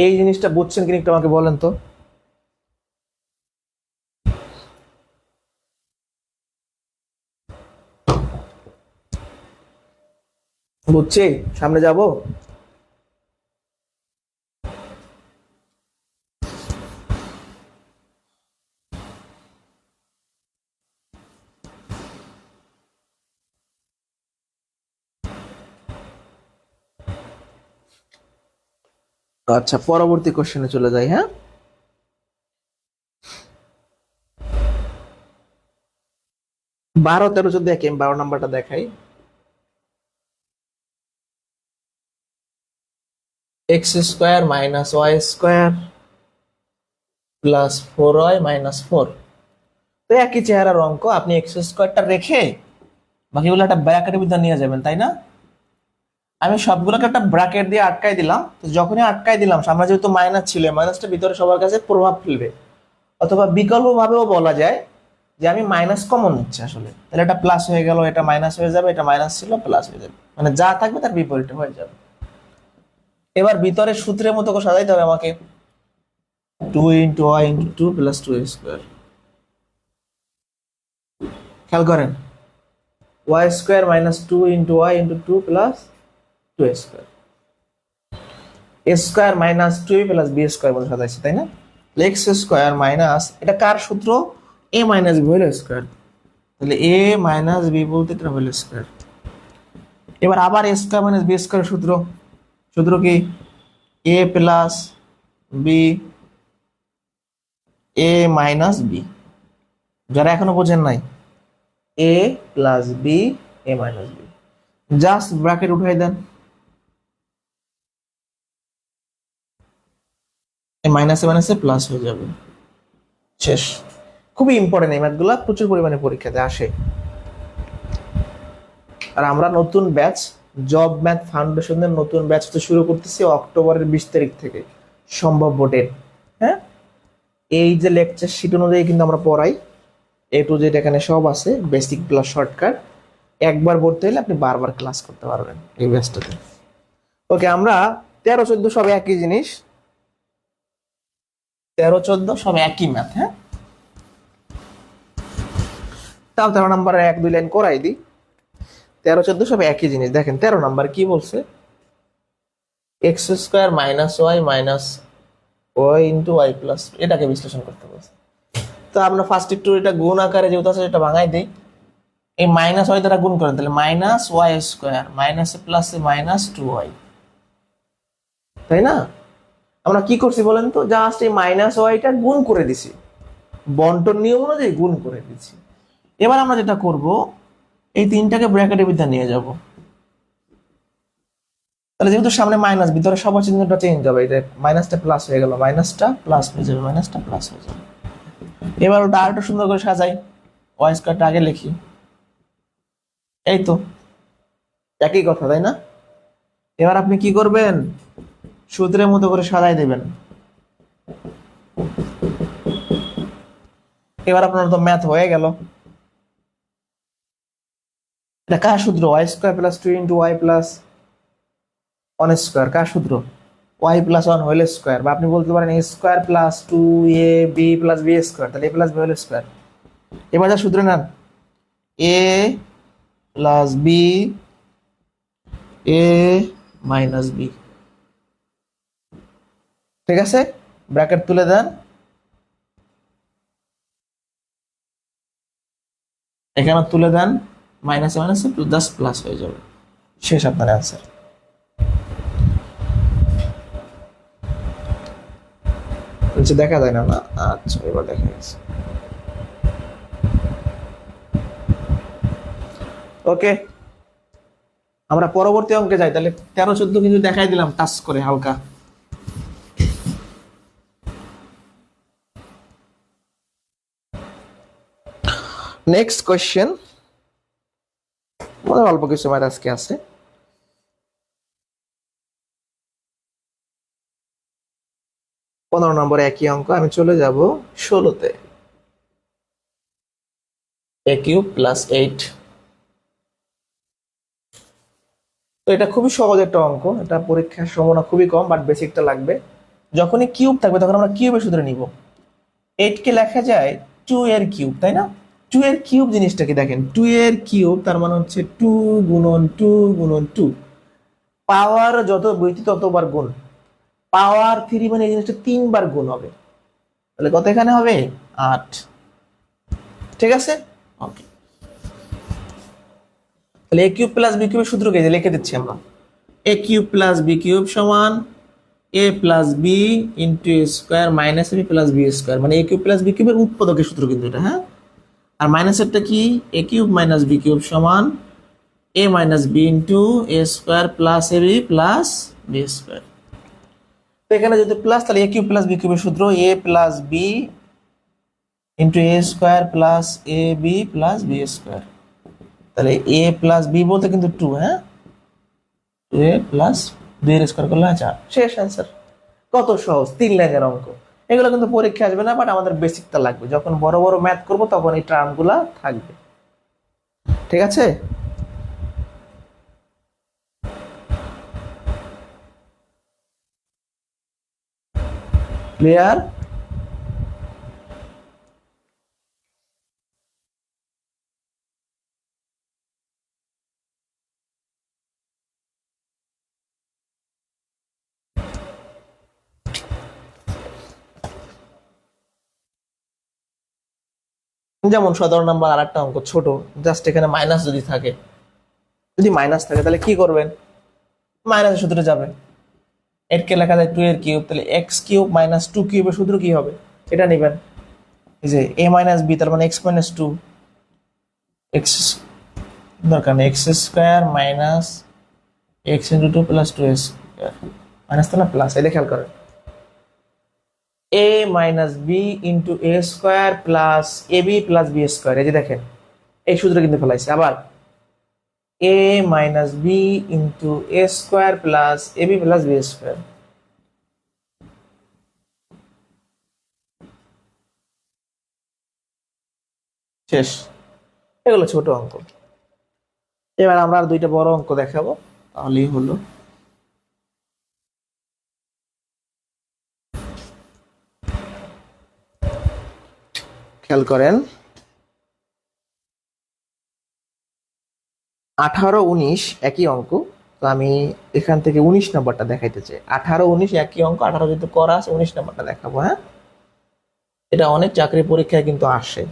এই জিনিসটা বুঝছেন কিনা একটু আমাকে বলেন তো। বুঝছি, সামনে যাব। আচ্ছা, পরবর্তী কোশ্চেনে চলে যাই। হ্যাঁ, 12, 13, 14 দেখি, আমি 12 নাম্বারটা দেখাই। X square minus Y square plus 4y minus 4। তো একই চেহারার অঙ্ক, আপনি এক্স স্কোয়ারটা রেখে বাকিগুলো একটা ব্র্যাকেটের ভিতর নিয়ে যাবেন, তাই না? আমি সবগুলোকে একটা ব্র্যাকেট দিয়ে আটকাই দিলাম। তো যখনই আটকাই দিলাম, সামনে যেহেতু মাইনাস ছিল, মাইনাসটা ভিতরে সবার কাছে প্রভাব ফেলবে। অথবা বিকল্প ভাবেও বলা যায় যে আমি মাইনাস কমন নিচ্ছি আসলে, তাহলে এটা প্লাস হয়ে গেল, এটা মাইনাস হয়ে যাবে, এটা মাইনাস ছিল প্লাস হয়ে যাবে, মানে যা থাকবে তার বিপরীতে হয়ে যাবে। এবার ভিতরে সূত্রের মতো করে সাজাইতে হবে আমাকে, 2 × y × 2 + 2a²। খেয়াল করেন, y² - 2 × y × 2 + 2a², a² - 2 + b² বলে সাজাইছি, তাই না? x² মাইনাস, এটা কার সূত্র? a - b হোল স্কয়ার, তাহলে a - b বলতে এটা হোল স্কয়ার। এবার আবার a² - b² সূত্র, সূত্র কি? a + b a - b। যারা এখনো বোঝেন নাই, a + b a - b, just bracket উঠাই দেন, এই মাইনাসে মাইনাসে প্লাস হয়ে যাবে, শেষ। খুবই ইম্পর্টেন্ট এই ম্যাথগুলো, প্রচুর পরিমাণে পরীক্ষাতে আসে। আর আমরা নতুন ব্যাচ, জব ম্যাথ ফাউন্ডেশনের নতুন ব্যাচ তো শুরু করতেছি অক্টোবরের 20 তারিখ থেকে, সম্ভাব্য ডেট। হ্যাঁ, এই যে লেকচার শিট অনুযায়ী কিন্তু আমরা পড়াই, A to Z এখানে সব আছে, বেসিক প্লাস শর্টকাট। একবার ভর্তি হলে আপনি বারবার ক্লাস করতে পারবেন এই ব্যাচটাতে। ওকে, আমরা 13, 14 সব একই জিনিস, 13, 14 সব একই ম্যাথ। হ্যাঁ, তাও 13 নাম্বারে 1-2 লাইন করাই দিই। 13, 14 সব একই জিনিস। দেখেন 13 নাম্বার কি বলছে, x² - y y × y plus, এটাকে বিশ্লেষণ করতে বলছে। তো আমরা ফার্স্ট একটু এটা গুণ আকারে যেহেতু আছে এটা ভাঙাই দিই। এই মাইনাস ওয়াই দ্বারা গুণ করেন, তাহলে -y² মাইনাসে প্লাসে -2y, তাই না? আমরা কি করছি বলেন তো, জাস্ট এই -y-টা গুণ করে দিছি, বন্টন নিয়ম অনুযায়ী গুণ করে দিচ্ছি। এবার আমরা যেটা করব, এই তিনটাকে ব্র্যাকেটের ভিতরে নিয়ে যাব। তাহলে যেহেতু সামনে মাইনাস, ভিতরে সবার চিহ্নটা চেঞ্জ হবে, এটা মাইনাসটা প্লাস হয়ে গেল, মাইনাসটা প্লাস হয়ে যাবে, মাইনাসটা প্লাস হয়ে যাবে। এবার ওটা আরেকটু সুন্দর করে সাজাই, y² আগে লিখি, এই তো একই কথা, তাই না? এবার আপনি কি করবেন, সূত্রের মতো করে সাজাই দেবেন। এবার আপনার তো ম্যাথ হয়ে গেল। এটা কার সূত্র? y² + 2 × y + 1², কার সূত্র? y + 1 হোল স্কয়ার, বা আপনি বলতে পারেন a² + 2ab + b², তাহলে a + b হোল স্কয়ার। এবার যা সূত্র নেন, a + b a - b, ঠিক আছে? ব্র্যাকেট তুলে দেন, এখানে তুলে দেন, মাইনাসে মাইনাসে জাস্ট প্লাস হয়ে যাবে, শেষ আপনার অ্যান্সার। দেখা যায় না না, আচ্ছা এবার দেখা গেছে। ওকে, আমরা পরবর্তী অঙ্কে যাই তাহলে। 13-14 কিন্তু দেখাই দিলাম টাচ করে হালকা। নেক্সট কোয়েশ্চেন, আমাদের অল্প কিছু ম্যাথ আজকে আছে। 15 নম্বরে একই অঙ্ক, আমি চলে যাব 16তে। a cube plus 8। তো এটা খুবই সহজ একটা অঙ্ক, এটা পরীক্ষার সম্ভাবনা খুবই কম, বাট বেসিকটা লাগবে। যখনই কিউব থাকবে তখন আমরা কিউবের সূত্রে নিব। 8 কে লেখা যায় 2 এর কিউব, তাই না? 2 এর কিউব জিনিসটা কি দেখেন, 2 এর কিউব তার মানে হচ্ছে 2 গুণন 2 গুণন 2, পাওয়ার যত বৃদ্ধি ততবার গুণ। পাওয়ার 3 মানে এই জিনিসটা 3 বার গুণ হবে, তাহলে কত এখানে হবে 8। ঠিক আছে, ওকে। তাহলে এ কিউব প্লাস বি কিউবের সূত্র কি লিখে দিচ্ছি আমরা। A cube plus B cube সমান A plus B into A square minus B plus B square, মানে এ কিউব প্লাস বি কিউবের উৎপাদকের সূত্র কিন্তু এটা, হ্যাঁ। আর মাইনাসেরটা কি, এ কিউব মাইনাস বি কিউব সমান এ minus B into A square plus A B plus B square. তো এখানে যদি প্লাস, তাহলে এ কিউব প্লাস বি কিউবের সূত্র A plus B into A square plus A B plus B square. তাহলে এ plus B বলতে কিন্তু 2, হ্যাঁ, এ প্লাস বি এর স্কোয়ার করলে 4, শেষ অ্যান্সার। কত সহজ, 3 লাইনের অঙ্ক। এগুলো কিন্তু পরীক্ষা আসবে না, বাট আমাদের বেসিকটা লাগবে। যখন বড় বড় ম্যাথ করব তখন এই টার্মগুলা থাকবে। ঠিক আছে, ক্লিয়ার? যেমন 17 নাম্বার আর একটা অঙ্ক ছোট, জাস্ট এখানে মাইনাস যদি থাকে, যদি মাইনাস থাকে তাহলে কি করবেন, মাইনাসের সূত্রে যাবে। 8 কে লেখা যায় 2 এর কিউব, তাহলে এক্স কিউব মাইনাস 2 কিউবের সূত্র কি হবে, এটা নেবেন। এই যে এ মাইনাস বি তার মানে এক্স মাইনাস 2, এক্স দরকার নেই, x square minus x into 2 plus 2 square, minus তো না প্লাস, এটা খেয়াল করেন। এ minus B into A square plus A B plus B square, এই যে দেখেন এই সূত্র কিন্তু ফেলাইছে। আবার এ minus B into A square plus A B plus B square, শেষ। এগুলো ছোট অঙ্ক। এবার আমরা আর দুইটা বড় অঙ্ক দেখাবো, তাহলেই হলো। খেয়াল করেন, 18-19 একই অঙ্ক। তো আমি এখান থেকে 19 নাম্বারটা দেখাইতে চাই। 18-19 একই অঙ্ক, 18 যেহেতু করা আছে, 19 নাম্বারটা দেখাবো, হ্যাঁ। এটা অনেক চাকরি পরীক্ষায় কিন্তু আসে।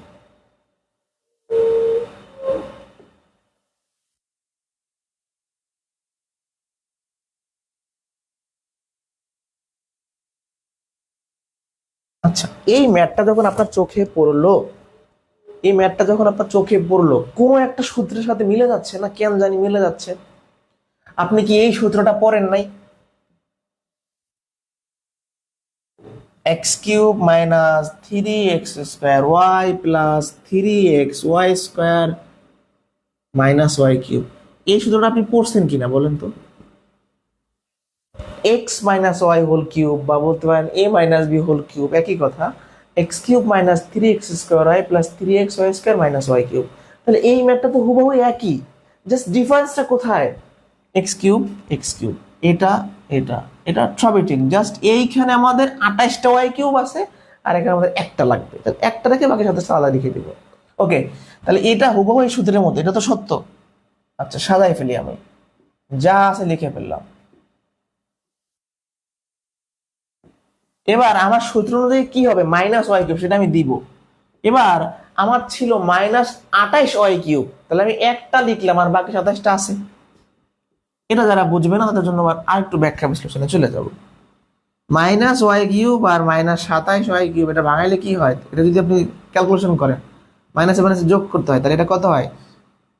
আচ্ছা, এই ম্যাথটা যখন আপনার চোখে পড়লো, এই ম্যাথটা যখন আপনার চোখে পড়লো, কোনো একটা সূত্রের সাথে মিলে যাচ্ছে না, কেন জানি মিলে যাচ্ছে। আপনি কি এই সূত্রটা পড়েন নাই? X cube minus 3x square Y plus 3x Y square minus Y cube, এই সূত্রটা আপনি পড়ছেন কিনা বলেন তো? X minus Y whole cube, বা বলতে পারেন A minus B whole cube, একই কথা। X cube minus 3x square Y plus 3x Y square minus Y cube, তাহলে এই ম্যাথটা তো হুবহু একই, জাস্ট ডিফারেন্সটা কোথায়? এক্স কিউব এক্স কিউব, এটা এটা এটা সবই ঠিক, জাস্ট এইখানে আমাদের 28টা ওয়াই কিউব আছে, আর এখানে আমাদের একটা লাগবে, তাহলে একটা রেখে বাকি সাথে আলাদা লিখে দিব। ওকে, তাহলে এটা হুবহু এই সূত্রের মধ্যে, এটা তো সত্য। আচ্ছা, সাজাই ফেলি, আমি যা আছে লিখে ফেললাম। এবার আমার সূত্র অনুযায়ী কি হবে, মাইনাস ওয়াই কিউব, সেটা আমি দিব। এবার আমার ছিল মাইনাস 28 ওয়াই কিউব, তাহলে আমি একটা লিখলাম আর বাকি 27টা আছে। এটা যারা বুঝবে না তাদের জন্য আর একটু ব্যাখ্যা বিশ্লেষণে চলে যাব। মাইনাস ওয়াই কিউব আর মাইনাস 27 ওয়াই কিউব, এটা ভাঙাইলে কি হয়? এটা যদি আপনি ক্যালকুলেশন করেন, মাইনাসে মাইনাসে যোগ করতে হয়, তাহলে এটা কত হয়?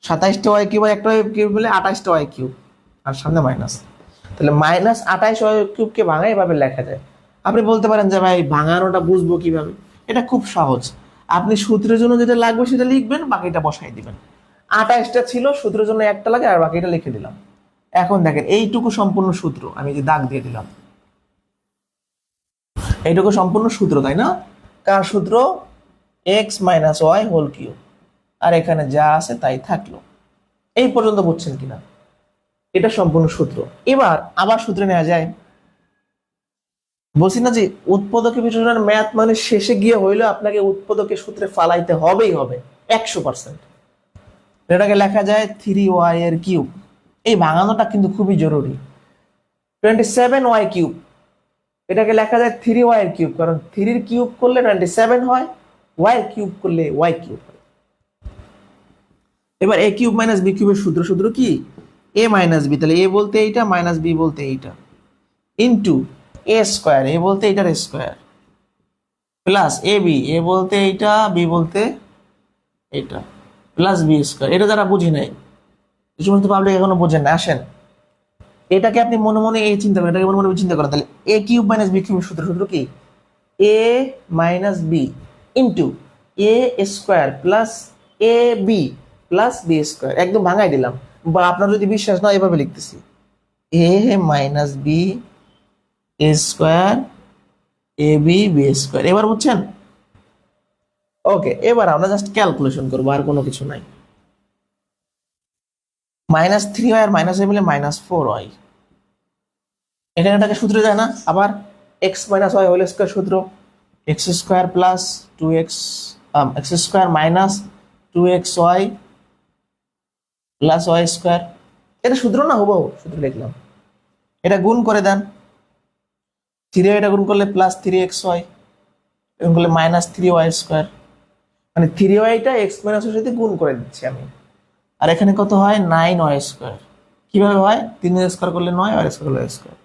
27টা ওয়াই কিউব আর একটা ওয়াই কিউব মিলে 28টা ওয়াই কিউব, আর সামনে মাইনাস। তাহলে মাইনাস 28 ওয়াই কিউবকে ভাঙা এভাবে লেখা যায়। আপনি বলতে পারেন যে ভাই ভাঙানোটা বুঝবো কিভাবে? এটা খুব সহজ। আপনি সূত্রের জন্য যেটা লাগবে সেটা লিখবেন, বাকিটা বসাই দিবেন। 28টা ছিল, সূত্রের জন্য একটা লাগে, আর বাকিটা লিখে দিলাম। এখন দেখেন এইটুকু সম্পূর্ণ সূত্র, আমি যে দাগ দিয়ে দিলাম, এইটুকু সম্পূর্ণ সূত্র, তাই না? কার সূত্র? X minus Y whole cube. আর এখানে যা আছে তাই থাকলো। এই পর্যন্ত বুঝছেন কিনা? এটা সম্পূর্ণ সূত্র। এবার আবার সূত্রে নেওয়া যায়। বলছি না যে উৎপাদকে বিশ্লেষণের ম্যাথ মানে শেষে গিয়ে হইলো আপনাকে উৎপাদকের সূত্রে ফালাইতে হবেই হবে 100%। এটাকে লেখা যায় 3y এর কিউব। এই ভাঙানোটা কিন্তু খুবই জরুরি। 27y কিউব, এটাকে লেখা যায় 3y এর কিউব, কারণ 3 এর কিউব করলে 27 হয়, y এর কিউব করলে y কিউব হয়। এবার a কিউব মাইনাস b কিউবের সূত্র কি? a মাইনাস b, তাহলে a বলতে এইটা, মাইনাস b বলতে এইটা, ইনটু a স্কয়ার, a বলতে এইটার স্কয়ার, প্লাস a বলতে এইটা, b বলতে এইটা, প্লাস b স্কয়ার। এটা যারা বুঝি নাই, এই সমস্ত পাবলিক এখনো বোঝেন না, আসেন এটাকে আপনি মনে মনে এই চিন্তা করেন, এটাকে মনে মনে চিন্তা করেন। তাহলে a কিউব মাইনাস b কিউবের সূত্র কি? a minus b into a square plus a b plus b square. একদম ভাঙাই দিলাম, বা আপনার যদি বিশ্বাস না এভাবে লিখতেছি, a minus b a square a b b square. এবার বুঝছেন? ওকে, এবার আমরা জাস্ট ক্যালকুলেশন করবো, আর কোনো কিছু নাই। মাইনাস 3y আর মাইনাস মিলে মাইনাস 4y, এটাকে সূত্রে যায় না? আবার X minus Y whole square সূত্র, X square plus 2x, X square minus 2xy plus Y square. এটা সূত্র না, হুবহু সূত্র লিখলাম। এটা গুণ করে দেন, 3 এটা গুণ করলে প্লাস 3xy, গুণ করলে মাইনাস 3y স্কয়ার। মানে 3yটা এক্স মাইনাস এর সাথে গুণ করে দিচ্ছি আমি। আর এখানে কত হয়? 9y square. কিভাবে হয়? 3 স্কয়ার করলে 9, আর স্কয়ার করলে স্কয়ার।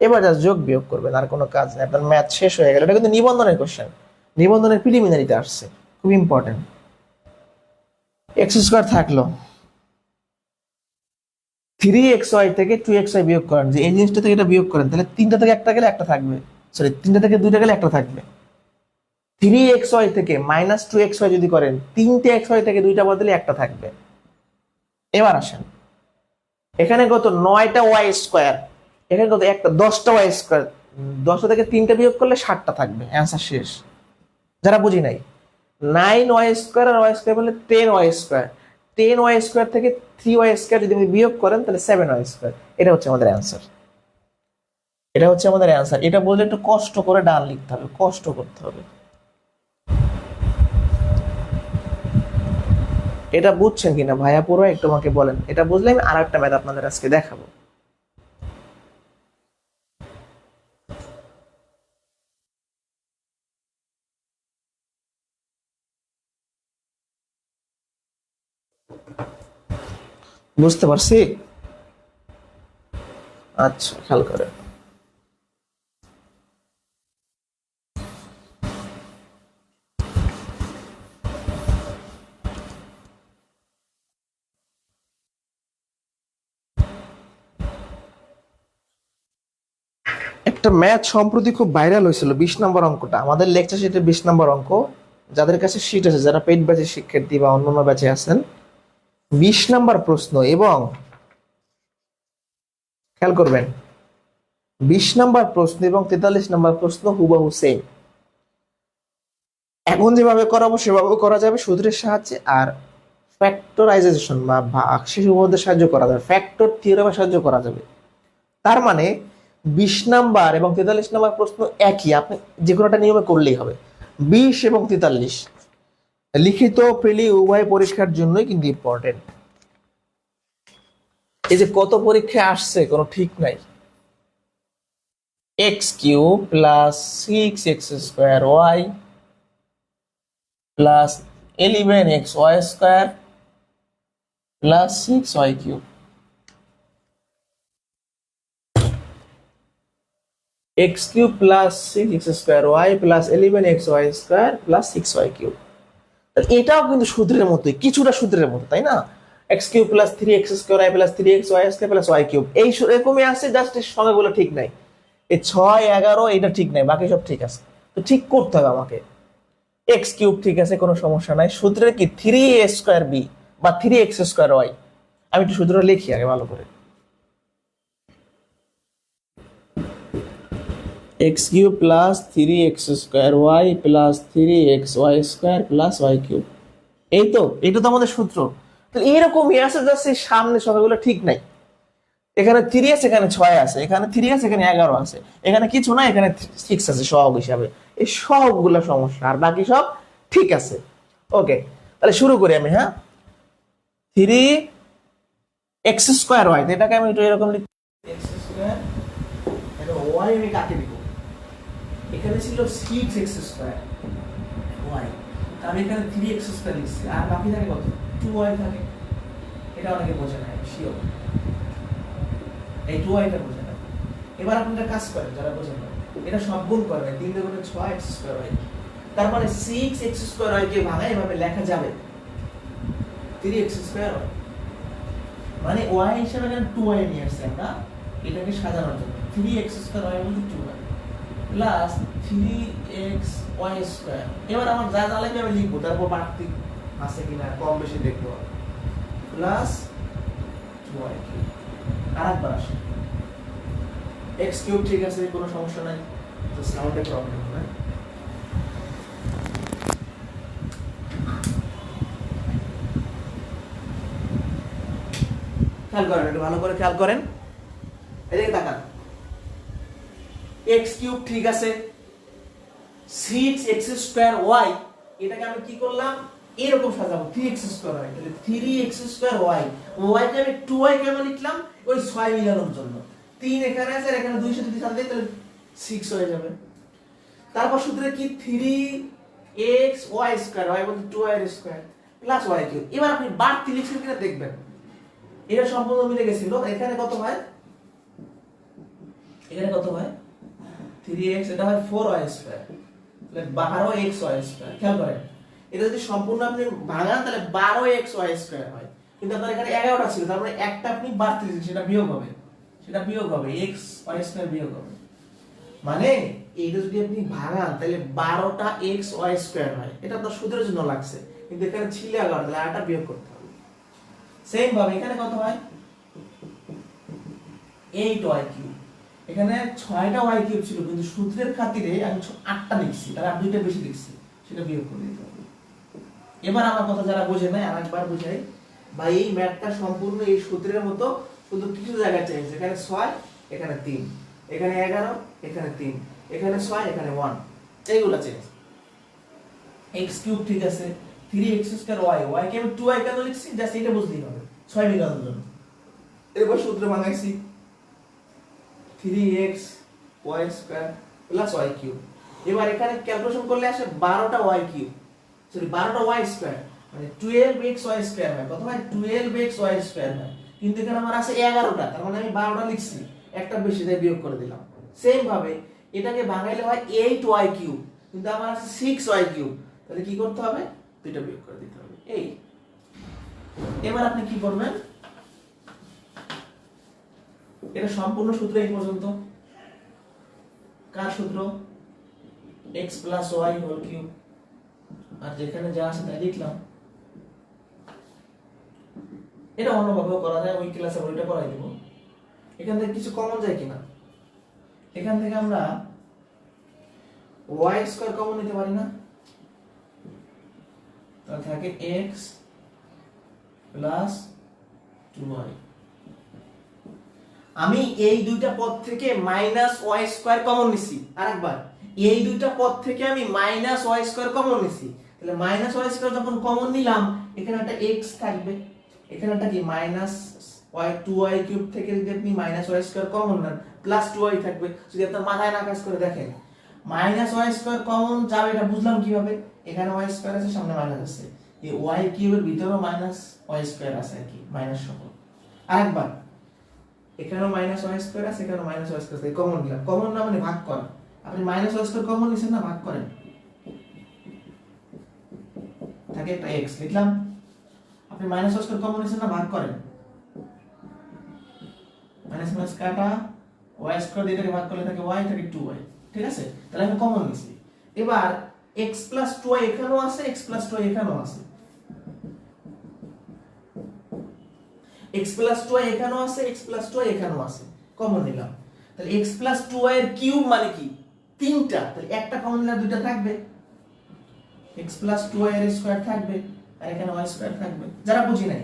এবার জাস্ট যোগ বিয়োগ করবেন, আর কোনো কাজ নেই, আপনার ম্যাথ শেষ হয়ে গেল। এটা কিন্তু নিবন্ধনের কোশ্চেন, নিবন্ধনের প্রিলিমিনারিতে আসছে, খুব ইম্পর্টেন্ট। এক্স স্কয়ার থাকলো, 3xy থেকে 2xy বিয়োগ করেন, যে এই জিনিসটা থেকে এটা বিয়োগ করেন, তাহলে 3টা থেকে একটা গেলে একটা থাকবে, সরি 3টা থেকে 2টা গেলে একটা থাকবে। 3xy থেকে মাইনাস 2xy যদি করেন, 3টে xy থেকে 2টা বদলে একটা থাকবে। এবার আসেন, এখানে কত? 9টা ওয়াই স্কয়ার, এখানে কত? একটা 10টা ওয়াই স্কয়ার। 10টা থেকে 3টা বিয়োগ করলে 7টা থাকবে। অ্যান্সার শেষ। যারা বুঝি নাই, 9y স্কয়ার আর ওয়াই স্কয়ার বলে 10y স্কয়ার, 10y স্কয়ার থেকে 3y স্কয়ার যদি আপনি বিয়োগ করেন তাহলে 7y স্কয়ার। এটা হচ্ছে আমাদের অ্যান্সার, এটা হচ্ছে আমাদের অ্যান্সার। এটা বললে একটু কষ্ট করে ডান লিখতে হবে, কষ্ট করতে হবে। এটা বুঝছেন কিনা ভাইয়া পুরো একটু আমাকে বলেন। এটা বুঝলে আমি আর একটা ম্যাথ আপনাদের আজকে দেখাবো। বুঝতে পারছি? আচ্ছা, খেয়াল করে। একটা ম্যাথ সম্প্রতি খুব ভাইরাল হয়েছিল, 20 নম্বর অঙ্কটা, আমাদের লেকচার শিটের 20 নম্বর অঙ্ক। যাদের কাছে শিট আছে, যারা পেইড ব্যাচের শিক্ষার্থী বা অন্যান্য ব্যাচে আছেন, 20 নম্বর প্রশ্ন, এবং খেয়াল করবেন 20 নম্বর প্রশ্ন এবং 43 নম্বর প্রশ্ন হুবহু সেম। এখন যেভাবে করাবো সেভাবেও করা যাবে সূত্রের সাহায্যে, আর ফ্যাক্টরাইজেশন বা ভাগশেষ উপপাদ্যের সাহায্য করা যাবে, ফ্যাক্টর থিওরেমের সাহায্য করা যাবে। তার মানে 20 নম্বর এবং 43 নম্বর প্রশ্ন একই, আপনি যে কোনোটা নিয়মে করলেই হবে। 20 এবং 43 লিখিত প্রিলি উভয় পরীক্ষার জন্যই কিন্তু ইম্পর্টেন্ট। এই যে কত পরীক্ষায় আসছে কোনো ঠিক নাই। X cube plus 6x square Y plus 11x Y square plus 6y cube. x cube plus 6x square y plus 11xy square plus 6y cube. এটাও কিন্তু সূত্রের মতোই, কিছুটা সূত্রের মতো, তাই না? x cube plus 3x square y plus 3xy square plus y cube, এই এরকমই আছে, জাস্ট এর সংখ্যাগুলো ঠিক নাই। এই 6 11 এটা ঠিক নাই, বাকি সব ঠিক আছে। তো ঠিক করতে হবে আমাকে। x কিউব ঠিক আছে, কোনো সমস্যা নাই। সূত্রের কি 3a স্কয়ার b বা 3x স্কয়ার y। আমি একটু সূত্রটা লিখি আগে ভালো করে। x cube plus 3x square y plus 3xy square plus y cube. এই তো, এটা তো আমাদের সূত্র। তাহলে এইরকমই আছে, জাস্ট এই সামনে সংখ্যাগুলো ঠিক নাই। এখানে 3 আছে, এখানে 6 আছে, এখানে 3 আছে, এখানে 11 আছে, এখানে কিছু না, এখানে 6 আছে সহগ হিসাবে। এই সহগগুলো সমস্যা, আর বাকি সব ঠিক আছে। ওকে, তাহলে শুরু করি আমি। হ্যাঁ, 3x স্কয়ার y, এটাকে আমি একটু এরকম লিখি, x স্কয়ার এটা y আমি কাকে দিব? এখানে ছিল 6x স্কয়ার y, আমি এখানে 3x স্কয়ার লিখছি, আর বাকি থাকে কত? 2y থাকে। এটা অনেকে বোঝে না, শিওর এই 2y টা বোঝে না। এবার আপনারা কাজ করেন যারা বোঝেন না, এটা সব গুণ করবেন, 3 × 6x স্কয়ার y, তার মানে 6x স্কয়ার y কে ভাঙায় এভাবে লেখা যাবে 3x স্কয়ার y, মানে y হিসেবে এখানে 2y নিয়ে আসছে আমরা এটাকে সাজানোর জন্য। 3x স্কয়ার y বলতে 2y প্লাস 3xy স্কয়ার। এবার আমার যা যা লাগবে আমি লিখবো, তারপর বাড়তি আছে কিনা কম বেশি দেখবো, প্লাস 2y কিউব। আরেকবার আসে x কিউব, ঠিক আছে, কোনো সমস্যা নাই, তো সাউন্ডে প্রবলেম হয়। খেয়াল করেন, একটু ভালো করে খেয়াল করেন, এদিকে তাকান। x কিউব ঠিক আছে, 6x স্কয়ার y, এটাকে আমি কি করলাম এরকম সাজাবো 3x স্কয়ার y, তাহলে 3x স্কয়ার y, y কে আমি 2y কেন লিখলাম? ওই 6 মিলানোর জন্য। 3 এখানে আছে আর এখানে 2 সাথে 2 সাথে দিই, তাহলে 6 হয়ে যাবে। তারপর সূত্রে কি 3xy স্কয়ার, y বলতে 2y square plus y cube. এবার আপনি বাড়তি লিখছেন কিনা দেখবেন, এটা সম্পূর্ণ মিলে গেছিল। এখানে কত হয়? এখানে কত হয়? 3x, এটা হয় 4y স্কয়ার, তাহলে 12xy স্কয়ার। খেয়াল করেন, এটা যদি সম্পূর্ণ আপনি ভাঙান তাহলে 12xy স্কয়ার হয়, কিন্তু আপনার এখানে 11টা ছিল, তার মানে একটা আপনি বাড়তি দিয়েছেন, সেটা বিয়োগ হবে, সেটা বিয়োগ হবে, xy স্কয়ার বিয়োগ হবে। মানে এইটা যদি আপনি ভাঙান তাহলে 12টা xy স্কয়ার হয়। এটা আপনার সূত্রের জন্য লাগছে, কিন্তু এখানে ছিল 11, তাহলে 8টা বিয়োগ করতে হবে। সেম ভাবে এখানে কত হয়? 8y cube. এখানে 6টা y কিউব ছিল, কিন্তু সূত্রের খাতিরে আমি 8টা লিখছি, তাহলে আমি 2টা বেশি লিখছি, সেটা বিয়োগ করে দিতে হবে। এবার আমার কথা যারা বোঝে নাই আরেকবার বুঝাই, ভাই এই ম্যাথটা সম্পূর্ণ এই সূত্রের মতো, শুধু কিছু জায়গায় চেঞ্জ। এখানে 6, এখানে 3, এখানে 11, এখানে 3, এখানে 6, এখানে 1, এইগুলা চেঞ্জ। x কিউব ঠিক আছে, 3x স্কয়ার y, y কে আমি 2y কেন লিখছি? জাস্ট এটা বুঝলেই হবে, 6 মিলানোর জন্য। এরপর সূত্র বানাইছি 3x y square plus y cube. এবার এখানে ক্যালকুলেশন করলে আসে 12টা y কিউব, সরি 12টা y স্কয়ার, মানে 12xy স্কয়ার হয়। কত হয়? 12xy স্কয়ার হয়, কিন্তু এখানে আমার আছে 11টা, তার মানে আমি 12টা লিখছি, একটা বেশি তাই বিয়োগ করে দিলাম। সেম ভাবে এটাকে ভাঙাইলে হয় 8y কিউব, কিন্তু আমার আছে 6y কিউব, তাহলে কি করতে হবে? দুইটা বিয়োগ করে দিতে হবে। এই এবার আপনি কি করবেন, এটা সম্পূর্ণ সূত্র এই পর্যন্ত। কার সূত্র? x + y হোল কিউব, আর যেখানে যা আছে তাই লিখলাম। এটা অন্যভাবেও করা যায়, ওই ক্লাসে ওইটা করাই দেব। এখান থেকে কিছু কমন যায় কিনা, এখান থেকে আমরা y স্কয়ার কমন নিতে পারি না? তাহলে থাকে x + 2y। আমি এই দুইটা পদ থেকে -y স্কয়ার কমন নিছি। আরেকবার, এই দুইটা পদ থেকে আমি -y স্কয়ার কমন নিছি, তাহলে -y স্কয়ার যখন কমন নিলাম, এখানে একটা x থাকবে, এখানে একটা কি -y 2y কিউব থেকে যদি আপনি -y স্কয়ার কমন নেন, +2y থাকবে। যদি আপনার মাথায় না কাজ করে দেখেন, -y স্কয়ার কমন যাবে, এটা বুঝলাম কিভাবে? এখানে y স্কয়ার আছে, সামনে মাইনাস আছে, এই ওয়াই কিউবের ভিতরেও মাইনাস ওয়াই স্কোয়ার আছে আর কি, মাইনাস সহ। আরেকবার এখানেও মাইনাস ওয়াই স্কোয়ার আছে, এখানেও মাইনাস ওয়াই স্কোয়ার আছে, কমন নিলাম। কমন না মানে ভাগ করা। আপনি মাইনাস ওয়াই স্কোয়ার কমন নিছেন না, ভাগ করেন, থাকে একটা এক্স লিখলাম। আপনি মাইনাস ওয়াই স্কোয়ার কমন নিছেন না, ভাগ করেন, মাইনাস মাইনাস কাটা, ওয়াই স্কোয়ার দিয়ে এটাকে ভাগ করলে থাকে ওয়াই, থাকে 2y। ঠিক আছে, তাহলে আমি কমন নিছি। এবার x প্লাস 2y এখানেও আছে, x প্লাস 2y এখানেও আছে, x প্লাস 2y এখানেও আছে, x প্লাস 2y এখানেও আছে, কমন নিলাম। তাহলে x প্লাস 2y এর কিউব মানে কি, তিনটা, তাহলে একটা কমন নিলে দুইটা থাকবে, x প্লাস 2y এর স্কয়ার থাকবে আর এখানে y স্কয়ার থাকবে। যারা বুঝি নাই,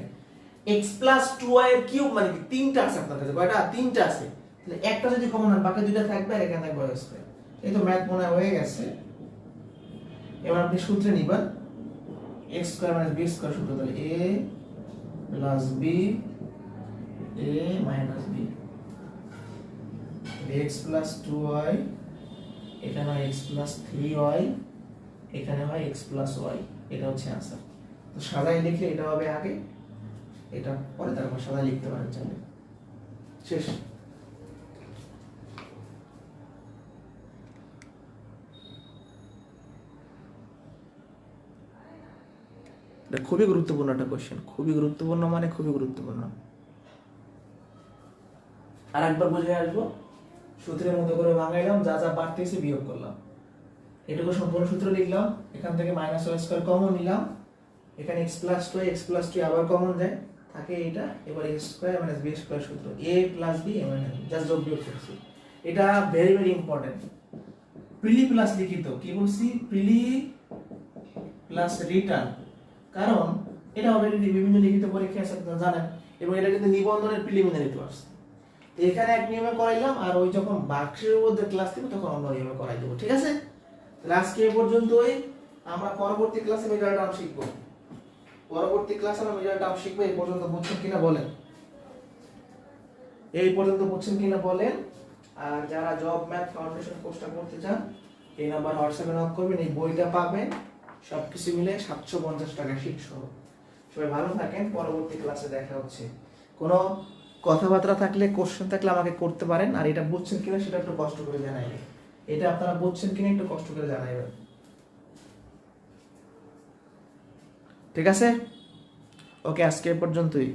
x প্লাস 2y এর কিউব মানে কি, তিনটা আছে আপনার কাছে, কয়টা, তিনটা আছে, তাহলে একটা যদি কমন হয় বাকি দুইটা থাকবে আর এখানে থাকবে y স্কয়ার। এই তো ম্যাথ মনে হয়ে গেছে। এবার আপনি সূত্রে নিবেন x square minus b square সূত্র, তাহলে a plus b a minus b, x plus 2y, এখানে হয় x প্লাস 3y, এখানে হয় x প্লাস y। এটা হচ্ছে आंसर। তো সাদায় লিখলে এটা হবে আগে, এটা পরে, তারপর সাদায় লিখতে পারেন চাইলে। শেষ। এটা খুবই গুরুত্বপূর্ণ একটা কোশ্চেন, খুবই গুরুত্বপূর্ণ মানে খুবই গুরুত্বপূর্ণ। আর একবার বুঝে আসবো, সূত্রের মতো করে ভাঙাইলাম, যা যা বাড়তেছে বিয়োগ করলাম, এটুকু সম্পূর্ণ সূত্র লিখলাম। এখান থেকে মাইনাস ওয়াই স্কয়ার কমন নিলাম, এখানে x প্লাস 2 x প্লাস 2 আবার কমন যায়, থাকে এটা। এবার a square minus b square সূত্র, a plus b minus just যোগ বিয়োগ করছি। এটা ভেরি ভেরি ইম্পর্টেন্ট। প্রিলি প্লাস লিখিত, কি বলছি, প্রিলি প্লাস রিটার্ন, কারণ এটা অলরেডি বিভিন্ন লিখিত পরীক্ষায় আছে আপনারা জানেন, এবং এটা কিন্তু নিবন্ধনের প্রিলিমিনারি ক্লাস। এখানে এক নিয়মে করাইলাম, আর ওই যখন বাক্সের মধ্যে ক্লাস দিব তখন অন্য নিয়মে করাই দেবো। ঠিক আছে, তাহলে আজকে এই পর্যন্তই। আমরা পরবর্তী ক্লাসে মেজর টার্ম শিখবো, পরবর্তী ক্লাসে আমরা মেজর টার্ম শিখবো। এই পর্যন্ত বুঝছেন কিনা বলেন, এই পর্যন্ত বুঝছেন কিনা বলেন। আর যারা জব ম্যাথ ফাউন্ডেশন কোর্সটা করতে চান, এই নাম্বার হোয়াটসঅ্যাপে নক করবেন, এই বইটা পাবেন সবকিছু মিলে 750 টাকা শীট সহ। সবাই ভালো থাকেন, পরবর্তী ক্লাসে দেখা হচ্ছে। কোনো কথাবার্তা থাকলে, কোশ্চেন থাকলে আমাকে করতে পারেন। আর এটা বুঝছেন কিনা সেটা একটু কষ্ট করে জানাইবেন, এটা আপনারা বুঝছেন কিনা একটু কষ্ট করে জানাইবেন। ঠিক আছে, ওকে, আজকে এ পর্যন্তই।